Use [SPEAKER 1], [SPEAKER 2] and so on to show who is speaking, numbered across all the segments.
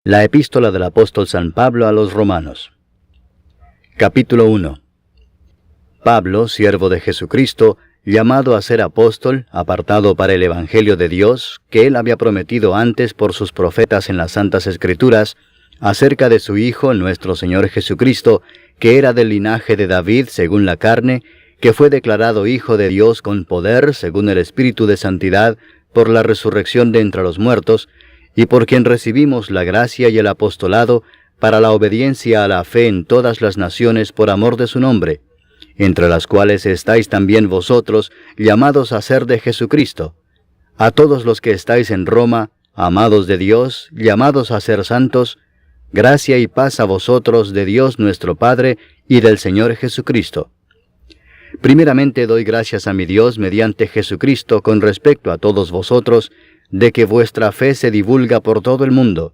[SPEAKER 1] La epístola del apóstol San Pablo a los Romanos. Capítulo 1. Pablo, siervo de Jesucristo, llamado a ser apóstol, apartado para el Evangelio de Dios, que él había prometido antes por sus profetas en las Santas Escrituras, acerca de su Hijo, nuestro Señor Jesucristo, que era del linaje de David según la carne, que fue declarado Hijo de Dios con poder, según el Espíritu de Santidad, por la resurrección de entre los muertos, y por quien recibimos la gracia y el apostolado para la obediencia a la fe en todas las naciones por amor de su nombre, entre las cuales estáis también vosotros, llamados a ser de Jesucristo. A todos los que estáis en Roma, amados de Dios, llamados a ser santos, gracia y paz a vosotros de Dios nuestro Padre y del Señor Jesucristo. Primeramente doy gracias a mi Dios mediante Jesucristo con respecto a todos vosotros, de que vuestra fe se divulga por todo el mundo.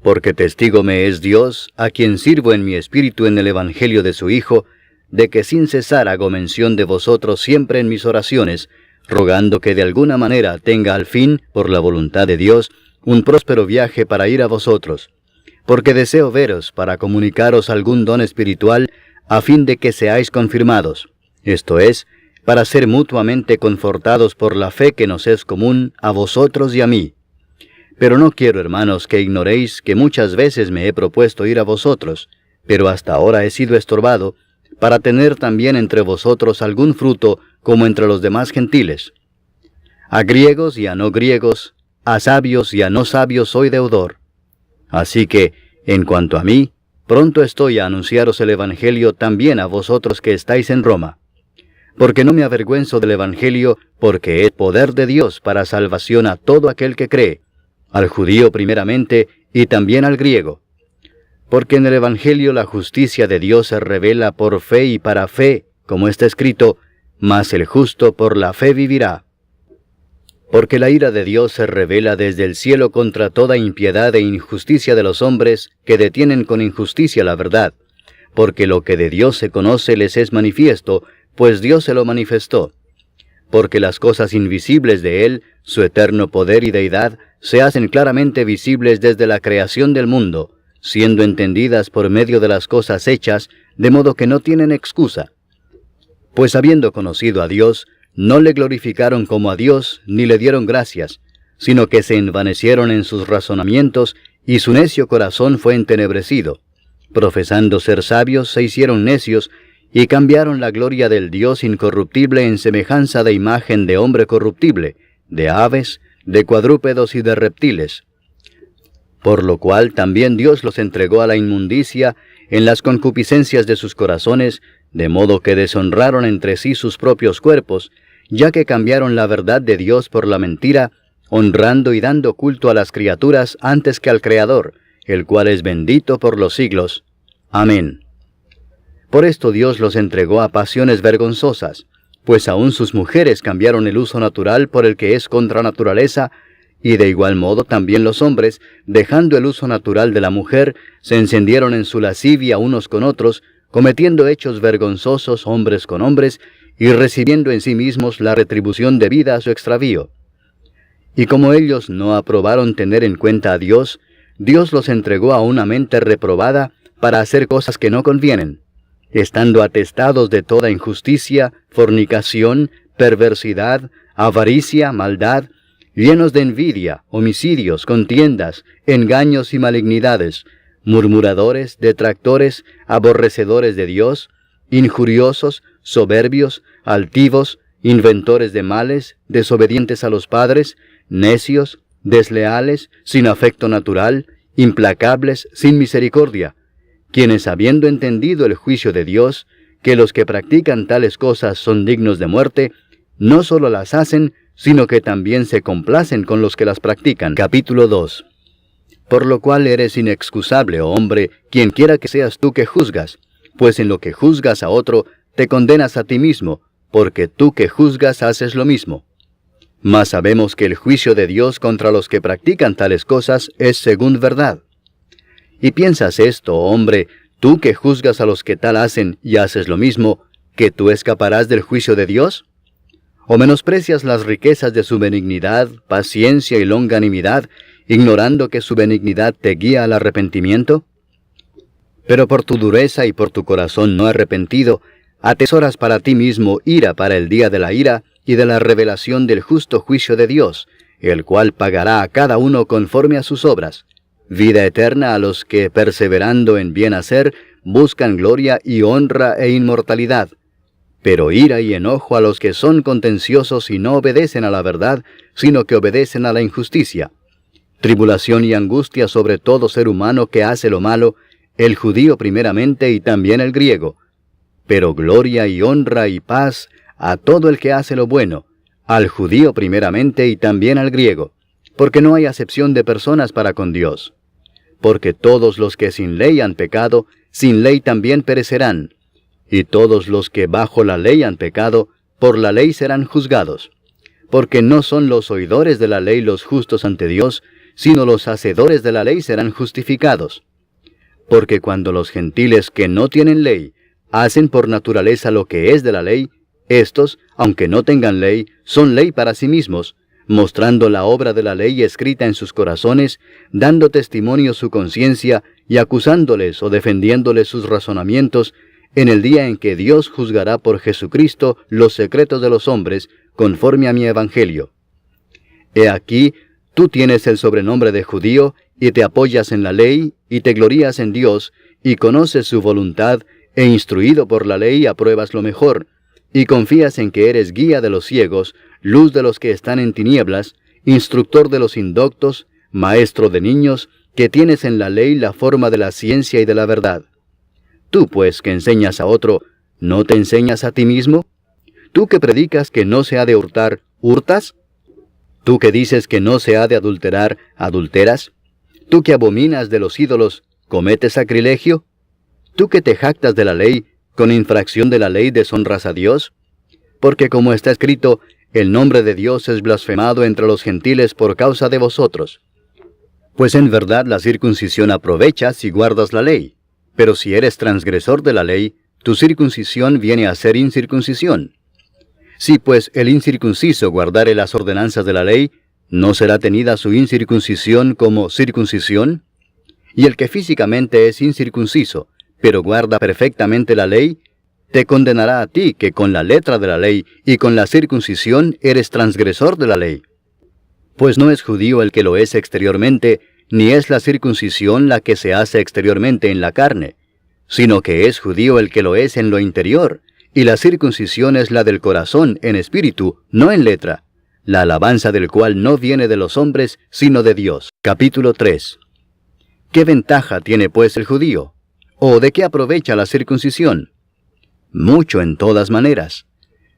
[SPEAKER 1] Porque testigo me es Dios, a quien sirvo en mi espíritu en el Evangelio de su Hijo, de que sin cesar hago mención de vosotros siempre en mis oraciones, rogando que de alguna manera tenga al fin, por la voluntad de Dios, un próspero viaje para ir a vosotros. Porque deseo veros para comunicaros algún don espiritual, a fin de que seáis confirmados, esto es, para ser mutuamente confortados por la fe que nos es común a vosotros y a mí. Pero no quiero, hermanos, que ignoréis que muchas veces me he propuesto ir a vosotros, pero hasta ahora he sido estorbado, para tener también entre vosotros algún fruto como entre los demás gentiles. A griegos y a no griegos, a sabios y a no sabios soy deudor. Así que, en cuanto a mí, pronto estoy a anunciaros el Evangelio también a vosotros que estáis en Roma. Porque no me avergüenzo del Evangelio, porque es poder de Dios para salvación a todo aquel que cree, al judío primeramente y también al griego. Porque en el Evangelio la justicia de Dios se revela por fe y para fe, como está escrito, mas el justo por la fe vivirá. Porque la ira de Dios se revela desde el cielo contra toda impiedad e injusticia de los hombres que detienen con injusticia la verdad, porque lo que de Dios se conoce les es manifiesto, pues Dios se lo manifestó. Porque las cosas invisibles de Él, su eterno poder y deidad, se hacen claramente visibles desde la creación del mundo, siendo entendidas por medio de las cosas hechas, de modo que no tienen excusa. Pues habiendo conocido a Dios, no le glorificaron como a Dios, ni le dieron gracias, sino que se envanecieron en sus razonamientos, y su necio corazón fue entenebrecido. Profesando ser sabios, se hicieron necios, y cambiaron la gloria del Dios incorruptible en semejanza de imagen de hombre corruptible, de aves, de cuadrúpedos y de reptiles. Por lo cual también Dios los entregó a la inmundicia en las concupiscencias de sus corazones, de modo que deshonraron entre sí sus propios cuerpos, ya que cambiaron la verdad de Dios por la mentira, honrando y dando culto a las criaturas antes que al Creador, el cual es bendito por los siglos. Amén. Por esto Dios los entregó a pasiones vergonzosas, pues aún sus mujeres cambiaron el uso natural por el que es contra naturaleza, y de igual modo también los hombres, dejando el uso natural de la mujer, se encendieron en su lascivia unos con otros, cometiendo hechos vergonzosos hombres con hombres, y recibiendo en sí mismos la retribución debida a su extravío. Y como ellos no aprobaron tener en cuenta a Dios, Dios los entregó a una mente reprobada para hacer cosas que no convienen, estando atestados de toda injusticia, fornicación, perversidad, avaricia, maldad, llenos de envidia, homicidios, contiendas, engaños y malignidades, murmuradores, detractores, aborrecedores de Dios, injuriosos, soberbios, altivos, inventores de males, desobedientes a los padres, necios, desleales, sin afecto natural, implacables, sin misericordia, quienes habiendo entendido el juicio de Dios, que los que practican tales cosas son dignos de muerte, no solo las hacen, sino que también se complacen con los que las practican. Capítulo 2. Por lo cual eres inexcusable, oh hombre, quien quiera que seas tú que juzgas, pues en lo que juzgas a otro, te condenas a ti mismo, porque tú que juzgas haces lo mismo. Mas sabemos que el juicio de Dios contra los que practican tales cosas es según verdad. ¿Y piensas esto, hombre, tú que juzgas a los que tal hacen y haces lo mismo, que tú escaparás del juicio de Dios? ¿O menosprecias las riquezas de su benignidad, paciencia y longanimidad, ignorando que su benignidad te guía al arrepentimiento? Pero por tu dureza y por tu corazón no arrepentido, atesoras para ti mismo ira para el día de la ira y de la revelación del justo juicio de Dios, el cual pagará a cada uno conforme a sus obras. Vida eterna a los que, perseverando en bien hacer, buscan gloria y honra e inmortalidad. Pero ira y enojo a los que son contenciosos y no obedecen a la verdad, sino que obedecen a la injusticia. Tribulación y angustia sobre todo ser humano que hace lo malo, el judío primeramente y también el griego. Pero gloria y honra y paz a todo el que hace lo bueno, al judío primeramente y también al griego, porque no hay acepción de personas para con Dios. Porque todos los que sin ley han pecado, sin ley también perecerán, y todos los que bajo la ley han pecado, por la ley serán juzgados. Porque no son los oidores de la ley los justos ante Dios, sino los hacedores de la ley serán justificados. Porque cuando los gentiles que no tienen ley hacen por naturaleza lo que es de la ley, estos, aunque no tengan ley, son ley para sí mismos, mostrando la obra de la ley escrita en sus corazones, dando testimonio su conciencia y acusándoles o defendiéndoles sus razonamientos, en el día en que Dios juzgará por Jesucristo los secretos de los hombres, conforme a mi evangelio. He aquí, tú tienes el sobrenombre de judío, y te apoyas en la ley, y te glorías en Dios, y conoces su voluntad, e instruido por la ley apruebas lo mejor, y confías en que eres guía de los ciegos, luz de los que están en tinieblas, instructor de los indoctos, maestro de niños, que tienes en la ley la forma de la ciencia y de la verdad. Tú, pues, que enseñas a otro, ¿no te enseñas a ti mismo? Tú que predicas que no se ha de hurtar, ¿hurtas? Tú que dices que no se ha de adulterar, ¿adulteras? Tú que abominas de los ídolos, ¿cometes sacrilegio? Tú que te jactas de la ley, ¿con infracción de la ley deshonras a Dios? Porque como está escrito, el nombre de Dios es blasfemado entre los gentiles por causa de vosotros. Pues en verdad la circuncisión aprovecha si guardas la ley. Pero si eres transgresor de la ley, tu circuncisión viene a ser incircuncisión. Si pues el incircunciso guardare las ordenanzas de la ley, ¿no será tenida su incircuncisión como circuncisión? Y el que físicamente es incircunciso, pero guarda perfectamente la ley, te condenará a ti que con la letra de la ley y con la circuncisión eres transgresor de la ley. Pues no es judío el que lo es exteriormente, ni es la circuncisión la que se hace exteriormente en la carne, sino que es judío el que lo es en lo interior, y la circuncisión es la del corazón en espíritu, no en letra, la alabanza del cual no viene de los hombres, sino de Dios. Capítulo 3. ¿Qué ventaja tiene pues el judío? ¿O de qué aprovecha la circuncisión? Mucho en todas maneras.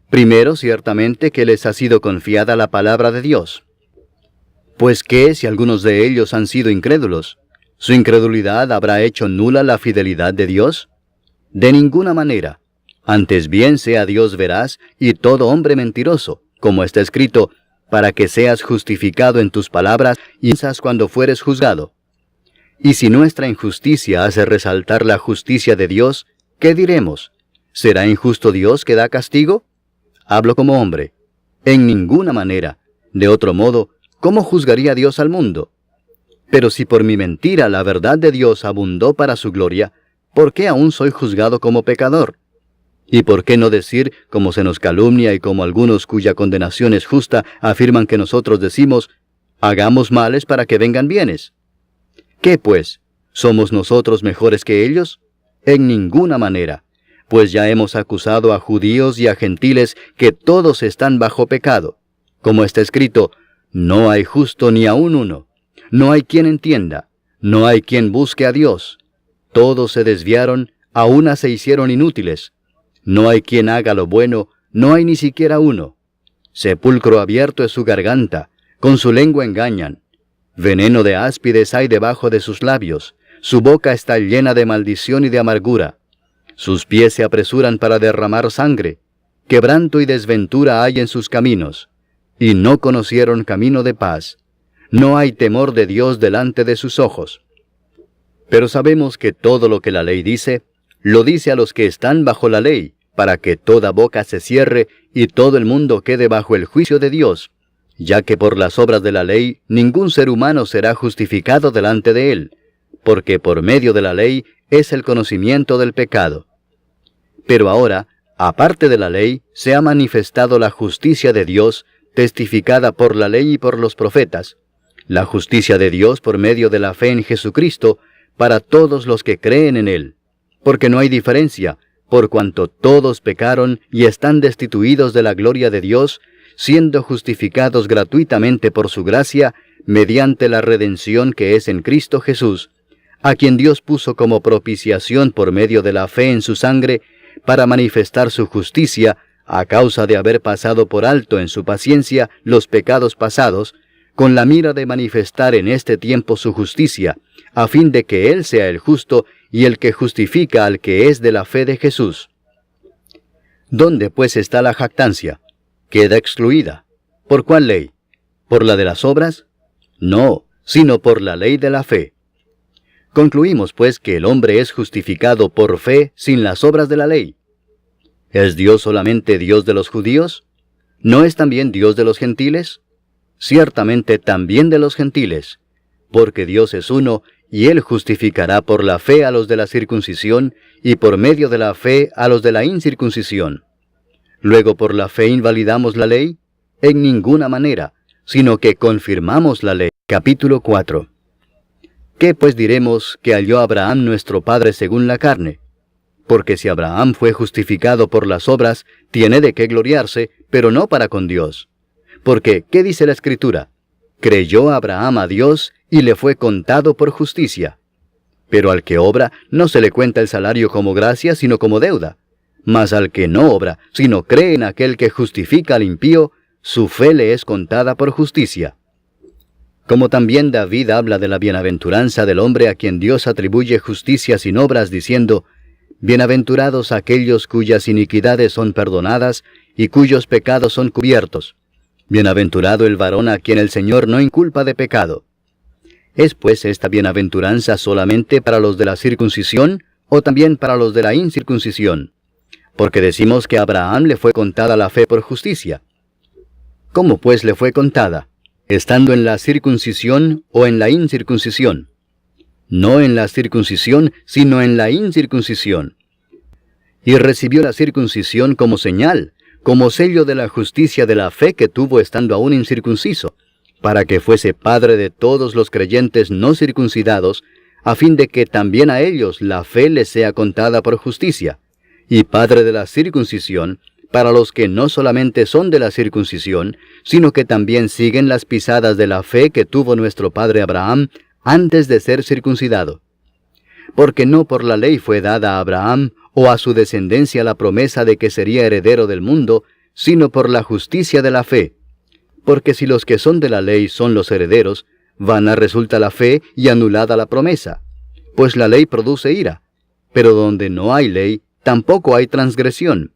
[SPEAKER 1] Primero, ciertamente que les ha sido confiada la palabra de Dios. Pues ¿qué si algunos de ellos han sido incrédulos? ¿Su incredulidad habrá hecho nula la fidelidad de Dios? De ninguna manera. Antes bien sea Dios veraz y todo hombre mentiroso, como está escrito, para que seas justificado en tus palabras y piensas cuando fueres juzgado. Y si nuestra injusticia hace resaltar la justicia de Dios, ¿qué diremos? ¿Será injusto Dios que da castigo? Hablo como hombre. En ninguna manera. De otro modo, ¿cómo juzgaría Dios al mundo? Pero si por mi mentira la verdad de Dios abundó para su gloria, ¿por qué aún soy juzgado como pecador? ¿Y por qué no decir, como se nos calumnia y como algunos cuya condenación es justa afirman que nosotros decimos, hagamos males para que vengan bienes? ¿Qué pues? ¿Somos nosotros mejores que ellos? En ninguna manera, pues ya hemos acusado a judíos y a gentiles que todos están bajo pecado. Como está escrito, no hay justo ni aun uno, no hay quien entienda, no hay quien busque a Dios. Todos se desviaron, a una se hicieron inútiles. No hay quien haga lo bueno, no hay ni siquiera uno. Sepulcro abierto es su garganta, con su lengua engañan. Veneno de áspides hay debajo de sus labios, su boca está llena de maldición y de amargura. Sus pies se apresuran para derramar sangre, quebranto y desventura hay en sus caminos, y no conocieron camino de paz. No hay temor de Dios delante de sus ojos. Pero sabemos que todo lo que la ley dice, lo dice a los que están bajo la ley, para que toda boca se cierre y todo el mundo quede bajo el juicio de Dios. ya que por las obras de la ley ningún ser humano será justificado delante de él, porque por medio de la ley es el conocimiento del pecado. Pero ahora, aparte de la ley, se ha manifestado la justicia de Dios, testificada por la ley y por los profetas, la justicia de Dios por medio de la fe en Jesucristo, para todos los que creen en Él, porque no hay diferencia, por cuanto todos pecaron y están destituidos de la gloria de Dios, siendo justificados gratuitamente por su gracia, mediante la redención que es en Cristo Jesús, a quien Dios puso como propiciación por medio de la fe en su sangre, para manifestar su justicia, a causa de haber pasado por alto en su paciencia los pecados pasados, con la mira de manifestar en este tiempo su justicia, a fin de que Él sea el justo y el que justifica al que es de la fe de Jesús. ¿Dónde pues está la jactancia? Queda excluida. ¿Por cuál ley? ¿Por la de las obras? No, sino por la ley de la fe. Concluimos pues que el hombre es justificado por fe sin las obras de la ley. ¿Es Dios solamente Dios de los judíos? ¿No es también Dios de los gentiles? Ciertamente también de los gentiles, porque Dios es uno, y Él justificará por la fe a los de la circuncisión, y por medio de la fe a los de la incircuncisión. Luego, ¿por la fe invalidamos la ley? En ninguna manera, sino que confirmamos la ley. Capítulo 4. ¿Qué pues diremos que halló Abraham nuestro padre según la carne? Porque si Abraham fue justificado por las obras, tiene de qué gloriarse, pero no para con Dios. Porque, ¿qué dice la Escritura? Creyó Abraham a Dios y le fue contado por justicia. Pero al que obra, no se le cuenta el salario como gracia, sino como deuda. Mas al que no obra, sino cree en aquel que justifica al impío, su fe le es contada por justicia. Como también David habla de la bienaventuranza del hombre a quien Dios atribuye justicia sin obras, diciendo: Bienaventurados aquellos cuyas iniquidades son perdonadas y cuyos pecados son cubiertos. Bienaventurado el varón a quien el Señor no inculpa de pecado. ¿Es pues esta bienaventuranza solamente para los de la circuncisión o también para los de la incircuncisión? Porque decimos que a Abraham le fue contada la fe por justicia. ¿Cómo pues le fue contada? ¿Estando en la circuncisión o en la incircuncisión? No en la circuncisión, sino en la incircuncisión. Y recibió la circuncisión como señal, como sello de la justicia de la fe que tuvo estando aún incircunciso, para que fuese padre de todos los creyentes no circuncidados, a fin de que también a ellos la fe les sea contada por justicia, y padre de la circuncisión, para los que no solamente son de la circuncisión, sino que también siguen las pisadas de la fe que tuvo nuestro padre Abraham antes de ser circuncidado. Porque no por la ley fue dada a Abraham o a su descendencia la promesa de que sería heredero del mundo, sino por la justicia de la fe. Porque si los que son de la ley son los herederos, vana resulta la fe y anulada la promesa. Pues la ley produce ira, pero donde no hay ley, tampoco hay transgresión.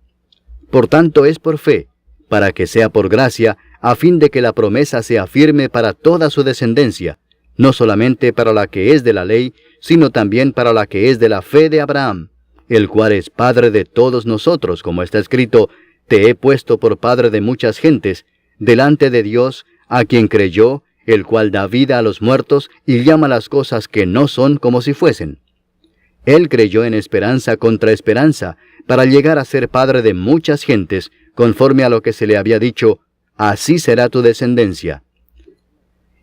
[SPEAKER 1] Por tanto es por fe, para que sea por gracia, a fin de que la promesa sea firme para toda su descendencia, no solamente para la que es de la ley, sino también para la que es de la fe de Abraham, el cual es Padre de todos nosotros, como está escrito: Te he puesto por Padre de muchas gentes, delante de Dios, a quien creyó, el cual da vida a los muertos y llama las cosas que no son como si fuesen. Él creyó en esperanza contra esperanza, para llegar a ser padre de muchas gentes, conforme a lo que se le había dicho: Así será tu descendencia.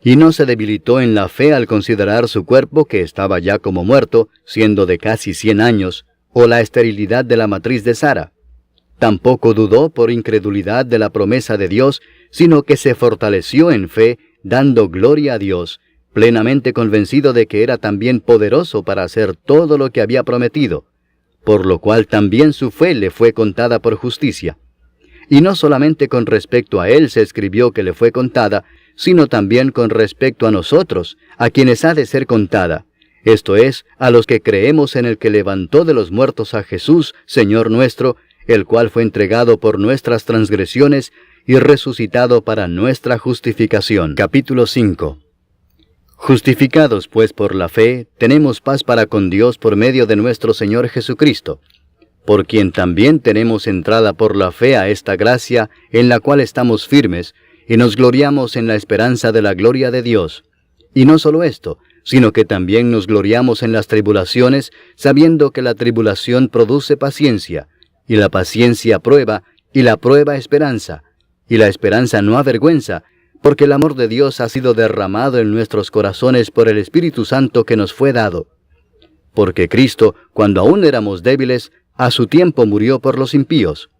[SPEAKER 1] Y no se debilitó en la fe al considerar su cuerpo, que estaba ya como muerto, siendo de casi 100 años, o la esterilidad de la matriz de Sara. Tampoco dudó por incredulidad de la promesa de Dios, sino que se fortaleció en fe, dando gloria a Dios, plenamente convencido de que era también poderoso para hacer todo lo que había prometido, por lo cual también su fe le fue contada por justicia. Y no solamente con respecto a él se escribió que le fue contada, sino también con respecto a nosotros, a quienes ha de ser contada, esto es, a los que creemos en el que levantó de los muertos a Jesús, Señor nuestro, el cual fue entregado por nuestras transgresiones y resucitado para nuestra justificación. Capítulo 5. Justificados pues por la fe, tenemos paz para con Dios por medio de nuestro Señor Jesucristo, por quien también tenemos entrada por la fe a esta gracia en la cual estamos firmes, y nos gloriamos en la esperanza de la gloria de Dios. Y no solo esto, sino que también nos gloriamos en las tribulaciones, sabiendo que la tribulación produce paciencia, y la paciencia prueba, y la prueba esperanza, y la esperanza no avergüenza, porque el amor de Dios ha sido derramado en nuestros corazones por el Espíritu Santo que nos fue dado. Porque Cristo, cuando aún éramos débiles, a su tiempo murió por los impíos.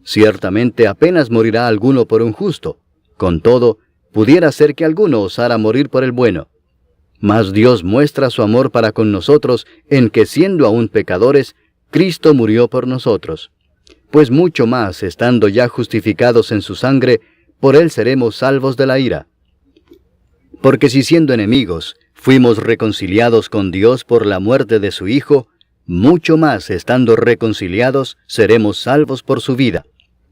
[SPEAKER 1] Ciertamente apenas morirá alguno por un justo. Con todo, pudiera ser que alguno osara morir por el bueno. Mas Dios muestra su amor para con nosotros en que, siendo aún pecadores, Cristo murió por nosotros. Pues mucho más, estando ya justificados en su sangre, por él seremos salvos de la ira. Porque si siendo enemigos, fuimos reconciliados con Dios por la muerte de su Hijo, mucho más, estando reconciliados, seremos salvos por su vida.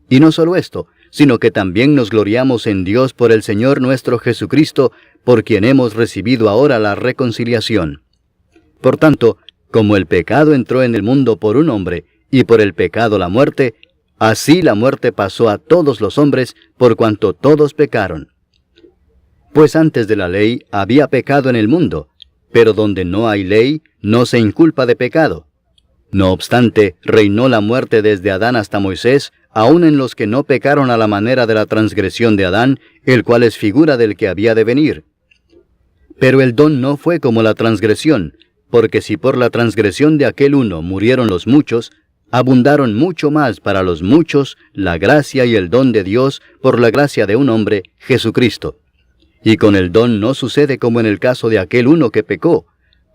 [SPEAKER 1] Y no solo esto, sino que también nos gloriamos en Dios por el Señor nuestro Jesucristo, por quien hemos recibido ahora la reconciliación. Por tanto, como el pecado entró en el mundo por un hombre, y por el pecado la muerte, así la muerte pasó a todos los hombres, por cuanto todos pecaron. Pues antes de la ley había pecado en el mundo, pero donde no hay ley, no se inculpa de pecado. No obstante, reinó la muerte desde Adán hasta Moisés, aun en los que no pecaron a la manera de la transgresión de Adán, el cual es figura del que había de venir. Pero el don no fue como la transgresión, porque si por la transgresión de aquel uno murieron los muchos, abundaron mucho más para los muchos la gracia y el don de Dios por la gracia de un hombre, Jesucristo. Y con el don no sucede como en el caso de aquel uno que pecó,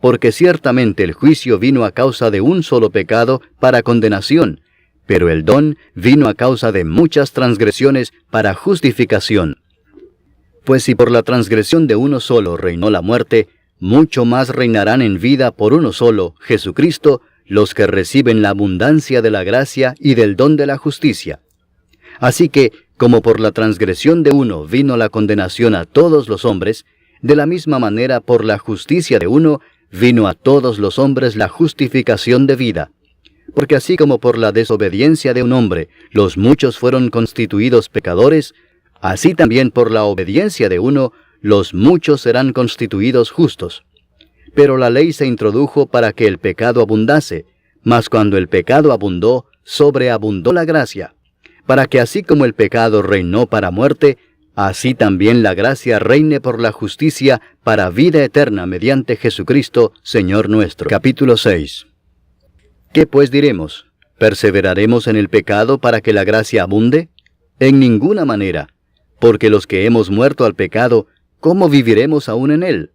[SPEAKER 1] porque ciertamente el juicio vino a causa de un solo pecado para condenación, pero el don vino a causa de muchas transgresiones para justificación. Pues si por la transgresión de uno solo reinó la muerte, mucho más reinarán en vida por uno solo, Jesucristo, los que reciben la abundancia de la gracia y del don de la justicia. Así que, como por la transgresión de uno vino la condenación a todos los hombres, de la misma manera por la justicia de uno vino a todos los hombres la justificación de vida. Porque así como por la desobediencia de un hombre los muchos fueron constituidos pecadores, así también por la obediencia de uno los muchos serán constituidos justos. Pero la ley se introdujo para que el pecado abundase, mas cuando el pecado abundó, sobreabundó la gracia, para que así como el pecado reinó para muerte, así también la gracia reine por la justicia para vida eterna mediante Jesucristo, Señor nuestro. Capítulo 6. ¿Qué pues diremos? ¿Perseveraremos en el pecado para que la gracia abunde? En ninguna manera, porque los que hemos muerto al pecado, ¿cómo viviremos aún en él?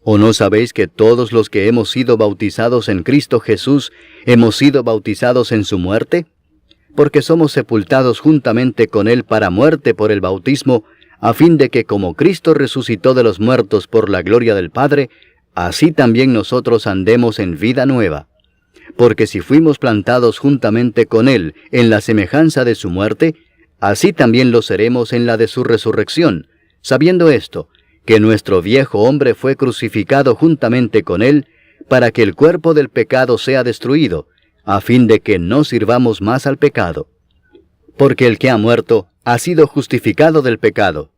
[SPEAKER 1] ¿O no sabéis que todos los que hemos sido bautizados en Cristo Jesús, hemos sido bautizados en su muerte? Porque somos sepultados juntamente con él para muerte por el bautismo, a fin de que como Cristo resucitó de los muertos por la gloria del Padre, así también nosotros andemos en vida nueva. Porque si fuimos plantados juntamente con él en la semejanza de su muerte, así también lo seremos en la de su resurrección, sabiendo esto, que nuestro viejo hombre fue crucificado juntamente con él, para que el cuerpo del pecado sea destruido, a fin de que no sirvamos más al pecado. Porque el que ha muerto ha sido justificado del pecado.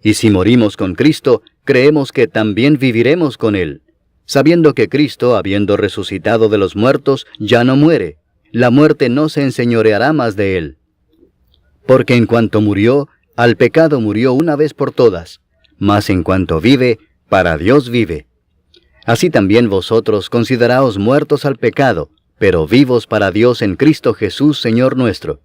[SPEAKER 1] Y si morimos con Cristo, creemos que también viviremos con él, sabiendo que Cristo, habiendo resucitado de los muertos, ya no muere. La muerte no se enseñoreará más de él. Porque en cuanto murió, al pecado murió una vez por todas, mas en cuanto vive, para Dios vive. Así también vosotros consideraos muertos al pecado, pero vivos para Dios en Cristo Jesús, Señor nuestro.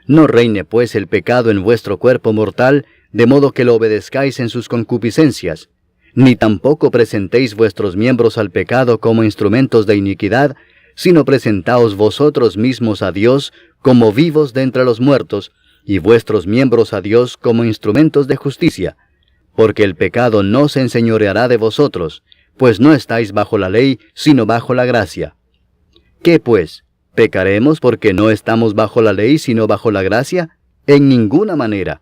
[SPEAKER 1] No reine pues el pecado en vuestro cuerpo mortal, de modo que lo obedezcáis en sus concupiscencias, ni tampoco presentéis vuestros miembros al pecado como instrumentos de iniquidad, sino presentaos vosotros mismos a Dios como vivos de entre los muertos, y vuestros miembros a Dios como instrumentos de justicia. Porque el pecado no se enseñoreará de vosotros, pues no estáis bajo la ley, sino bajo la gracia. ¿Qué pues? ¿Pecaremos porque no estamos bajo la ley, sino bajo la gracia? En ninguna manera.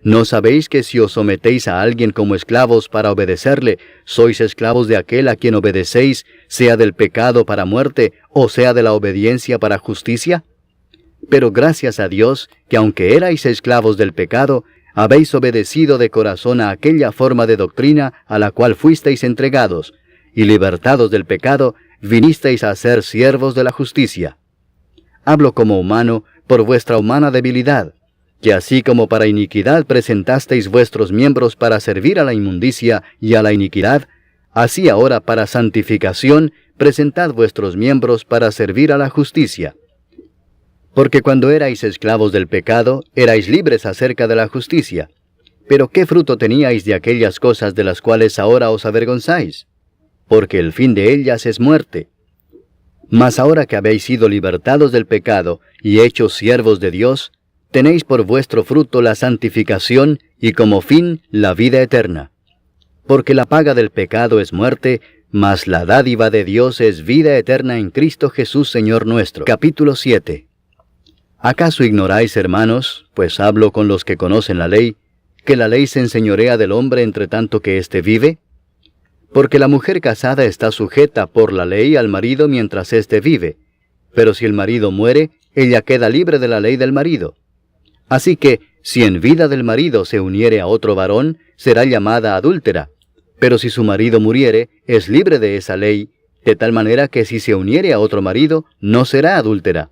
[SPEAKER 1] ¿No sabéis que si os sometéis a alguien como esclavos para obedecerle, sois esclavos de aquel a quien obedecéis, sea del pecado para muerte, o sea de la obediencia para justicia? Pero gracias a Dios, que aunque erais esclavos del pecado, habéis obedecido de corazón a aquella forma de doctrina a la cual fuisteis entregados, y libertados del pecado, vinisteis a ser siervos de la justicia. Hablo como humano por vuestra humana debilidad, que así como para iniquidad presentasteis vuestros miembros para servir a la inmundicia y a la iniquidad, así ahora para santificación presentad vuestros miembros para servir a la justicia. Porque cuando erais esclavos del pecado, erais libres acerca de la justicia. Pero ¿qué fruto teníais de aquellas cosas de las cuales ahora os avergonzáis? Porque el fin de ellas es muerte. Mas ahora que habéis sido libertados del pecado y hechos siervos de Dios, tenéis por vuestro fruto la santificación y como fin la vida eterna. Porque la paga del pecado es muerte, mas la dádiva de Dios es vida eterna en Cristo Jesús Señor nuestro. Capítulo 7. ¿Acaso ignoráis, hermanos, pues hablo con los que conocen la ley, que la ley se enseñorea del hombre entre tanto que éste vive? Porque la mujer casada está sujeta por la ley al marido mientras éste vive, pero si el marido muere, ella queda libre de la ley del marido. Así que, si en vida del marido se uniere a otro varón, será llamada adúltera, pero si su marido muriere, es libre de esa ley, de tal manera que si se uniere a otro marido, no será adúltera.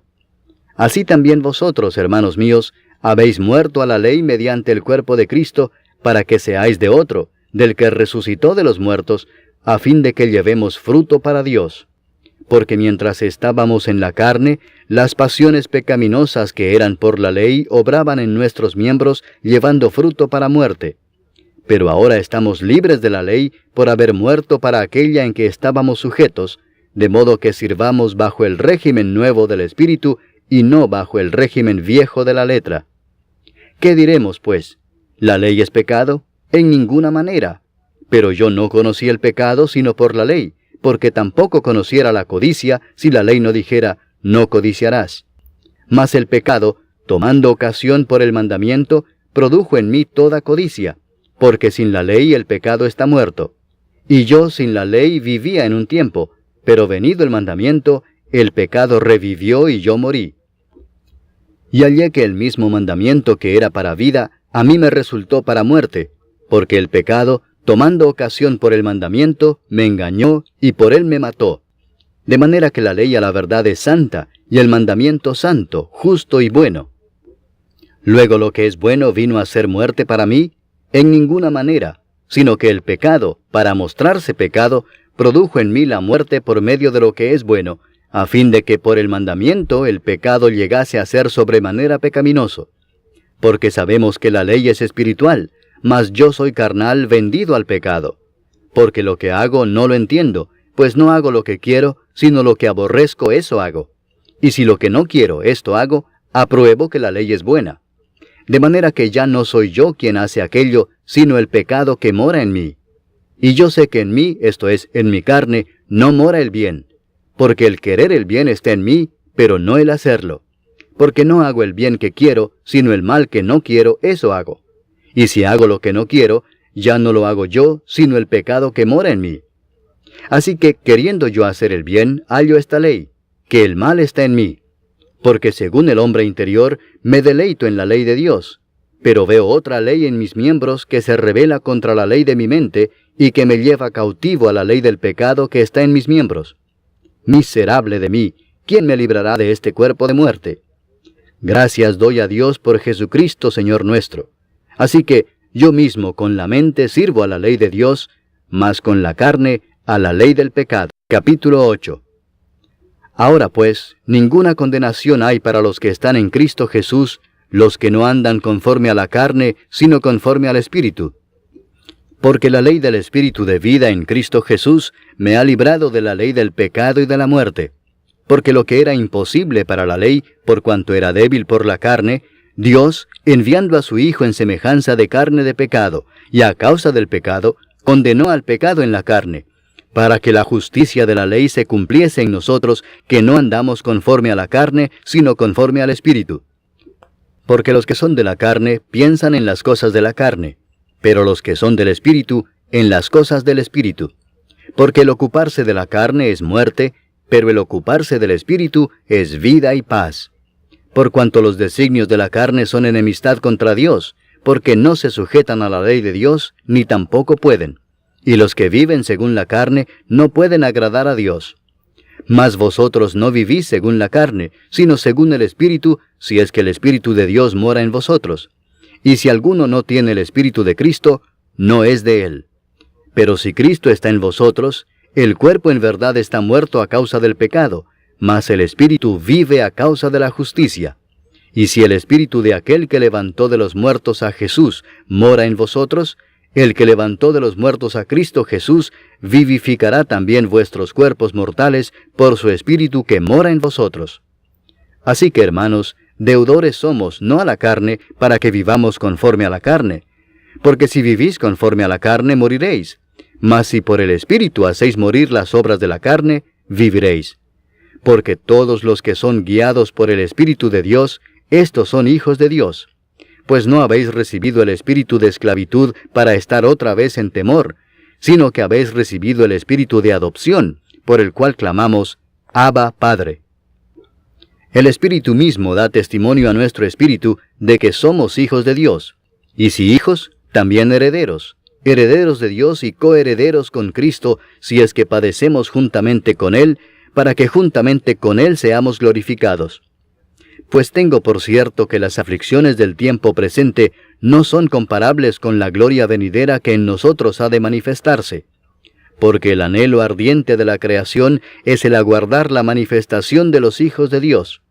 [SPEAKER 1] Así también vosotros, hermanos míos, habéis muerto a la ley mediante el cuerpo de Cristo, para que seáis de otro, del que resucitó de los muertos, a fin de que llevemos fruto para Dios. Porque mientras estábamos en la carne, las pasiones pecaminosas que eran por la ley obraban en nuestros miembros, llevando fruto para muerte. Pero ahora estamos libres de la ley por haber muerto para aquella en que estábamos sujetos, de modo que sirvamos bajo el régimen nuevo del Espíritu, y no bajo el régimen viejo de la letra. ¿Qué diremos, pues? ¿La ley es pecado? En ninguna manera. Pero yo no conocí el pecado sino por la ley, porque tampoco conociera la codicia si la ley no dijera, no codiciarás. Mas el pecado, tomando ocasión por el mandamiento, produjo en mí toda codicia, porque sin la ley el pecado está muerto. Y yo sin la ley vivía en un tiempo, pero venido el mandamiento, el pecado revivió y yo morí. Y hallé que el mismo mandamiento que era para vida, a mí me resultó para muerte, porque el pecado, tomando ocasión por el mandamiento, me engañó y por él me mató. De manera que la ley a la verdad es santa, y el mandamiento santo, justo y bueno. Luego lo que es bueno vino a ser muerte para mí, en ninguna manera, sino que el pecado, para mostrarse pecado, produjo en mí la muerte por medio de lo que es bueno, a fin de que por el mandamiento el pecado llegase a ser sobremanera pecaminoso. Porque sabemos que la ley es espiritual, mas yo soy carnal vendido al pecado. Porque lo que hago no lo entiendo, pues no hago lo que quiero, sino lo que aborrezco eso hago. Y si lo que no quiero esto hago, apruebo que la ley es buena. De manera que ya no soy yo quien hace aquello, sino el pecado que mora en mí. Y yo sé que en mí, esto es, en mi carne, no mora el bien. Porque el querer el bien está en mí, pero no el hacerlo. Porque no hago el bien que quiero, sino el mal que no quiero, eso hago. Y si hago lo que no quiero, ya no lo hago yo, sino el pecado que mora en mí. Así que, queriendo yo hacer el bien, hallo esta ley, que el mal está en mí. Porque según el hombre interior, me deleito en la ley de Dios. Pero veo otra ley en mis miembros que se rebela contra la ley de mi mente, y que me lleva cautivo a la ley del pecado que está en mis miembros. Miserable de mí, ¿quién me librará de este cuerpo de muerte? Gracias doy a Dios por Jesucristo, Señor nuestro. Así que yo mismo con la mente sirvo a la ley de Dios, mas con la carne a la ley del pecado. Capítulo 8. Ahora pues, ninguna condenación hay para los que están en Cristo Jesús, los que no andan conforme a la carne, sino conforme al Espíritu. Porque la ley del Espíritu de vida en Cristo Jesús me ha librado de la ley del pecado y de la muerte. Porque lo que era imposible para la ley, por cuanto era débil por la carne, Dios, enviando a su Hijo en semejanza de carne de pecado, y a causa del pecado, condenó al pecado en la carne, para que la justicia de la ley se cumpliese en nosotros, que no andamos conforme a la carne, sino conforme al Espíritu. Porque los que son de la carne piensan en las cosas de la carne, pero los que son del Espíritu, en las cosas del Espíritu. Porque el ocuparse de la carne es muerte, pero el ocuparse del Espíritu es vida y paz. Por cuanto los designios de la carne son enemistad contra Dios, porque no se sujetan a la ley de Dios, ni tampoco pueden. Y los que viven según la carne no pueden agradar a Dios. Mas vosotros no vivís según la carne, sino según el Espíritu, si es que el Espíritu de Dios mora en vosotros. Y si alguno no tiene el Espíritu de Cristo, no es de él. Pero si Cristo está en vosotros, el cuerpo en verdad está muerto a causa del pecado, mas el Espíritu vive a causa de la justicia. Y si el Espíritu de aquel que levantó de los muertos a Jesús mora en vosotros, el que levantó de los muertos a Cristo Jesús vivificará también vuestros cuerpos mortales por su Espíritu que mora en vosotros. Así que, hermanos, deudores somos, no a la carne, para que vivamos conforme a la carne. Porque si vivís conforme a la carne, moriréis. Mas si por el Espíritu hacéis morir las obras de la carne, viviréis. Porque todos los que son guiados por el Espíritu de Dios, estos son hijos de Dios. Pues no habéis recibido el espíritu de esclavitud para estar otra vez en temor, sino que habéis recibido el espíritu de adopción, por el cual clamamos, Abba, Padre. El Espíritu mismo da testimonio a nuestro espíritu de que somos hijos de Dios. Y si hijos, también herederos, herederos de Dios y coherederos con Cristo, si es que padecemos juntamente con Él, para que juntamente con Él seamos glorificados. Pues tengo por cierto que las aflicciones del tiempo presente no son comparables con la gloria venidera que en nosotros ha de manifestarse. Porque el anhelo ardiente de la creación es el aguardar la manifestación de los hijos de Dios.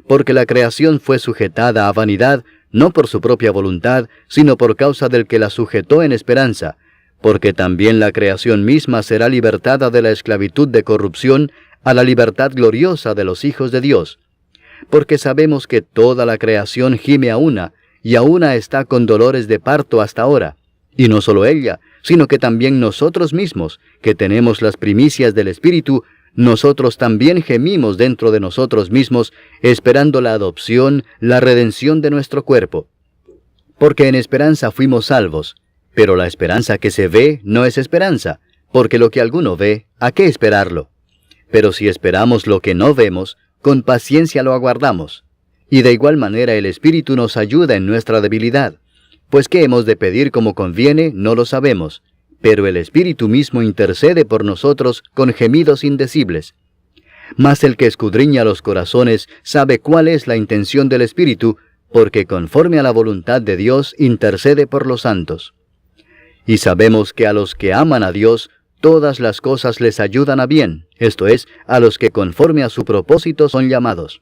[SPEAKER 1] Porque la creación fue sujetada a vanidad, no por su propia voluntad, sino por causa del que la sujetó en esperanza, porque también la creación misma será libertada de la esclavitud de corrupción a la libertad gloriosa de los hijos de Dios. Porque sabemos que toda la creación gime a una, y a una está con dolores de parto hasta ahora. Y no solo ella, sino que también nosotros mismos, que tenemos las primicias del Espíritu, nosotros también gemimos dentro de nosotros mismos, esperando la adopción, la redención de nuestro cuerpo. Porque en esperanza fuimos salvos, pero la esperanza que se ve no es esperanza, porque lo que alguno ve, ¿a qué esperarlo? Pero si esperamos lo que no vemos, con paciencia lo aguardamos. Y de igual manera el Espíritu nos ayuda en nuestra debilidad. Pues qué hemos de pedir como conviene, no lo sabemos. Pero el Espíritu mismo intercede por nosotros con gemidos indecibles. Mas el que escudriña los corazones sabe cuál es la intención del Espíritu, porque conforme a la voluntad de Dios intercede por los santos. Y sabemos que a los que aman a Dios, todas las cosas les ayudan a bien, esto es, a los que conforme a su propósito son llamados.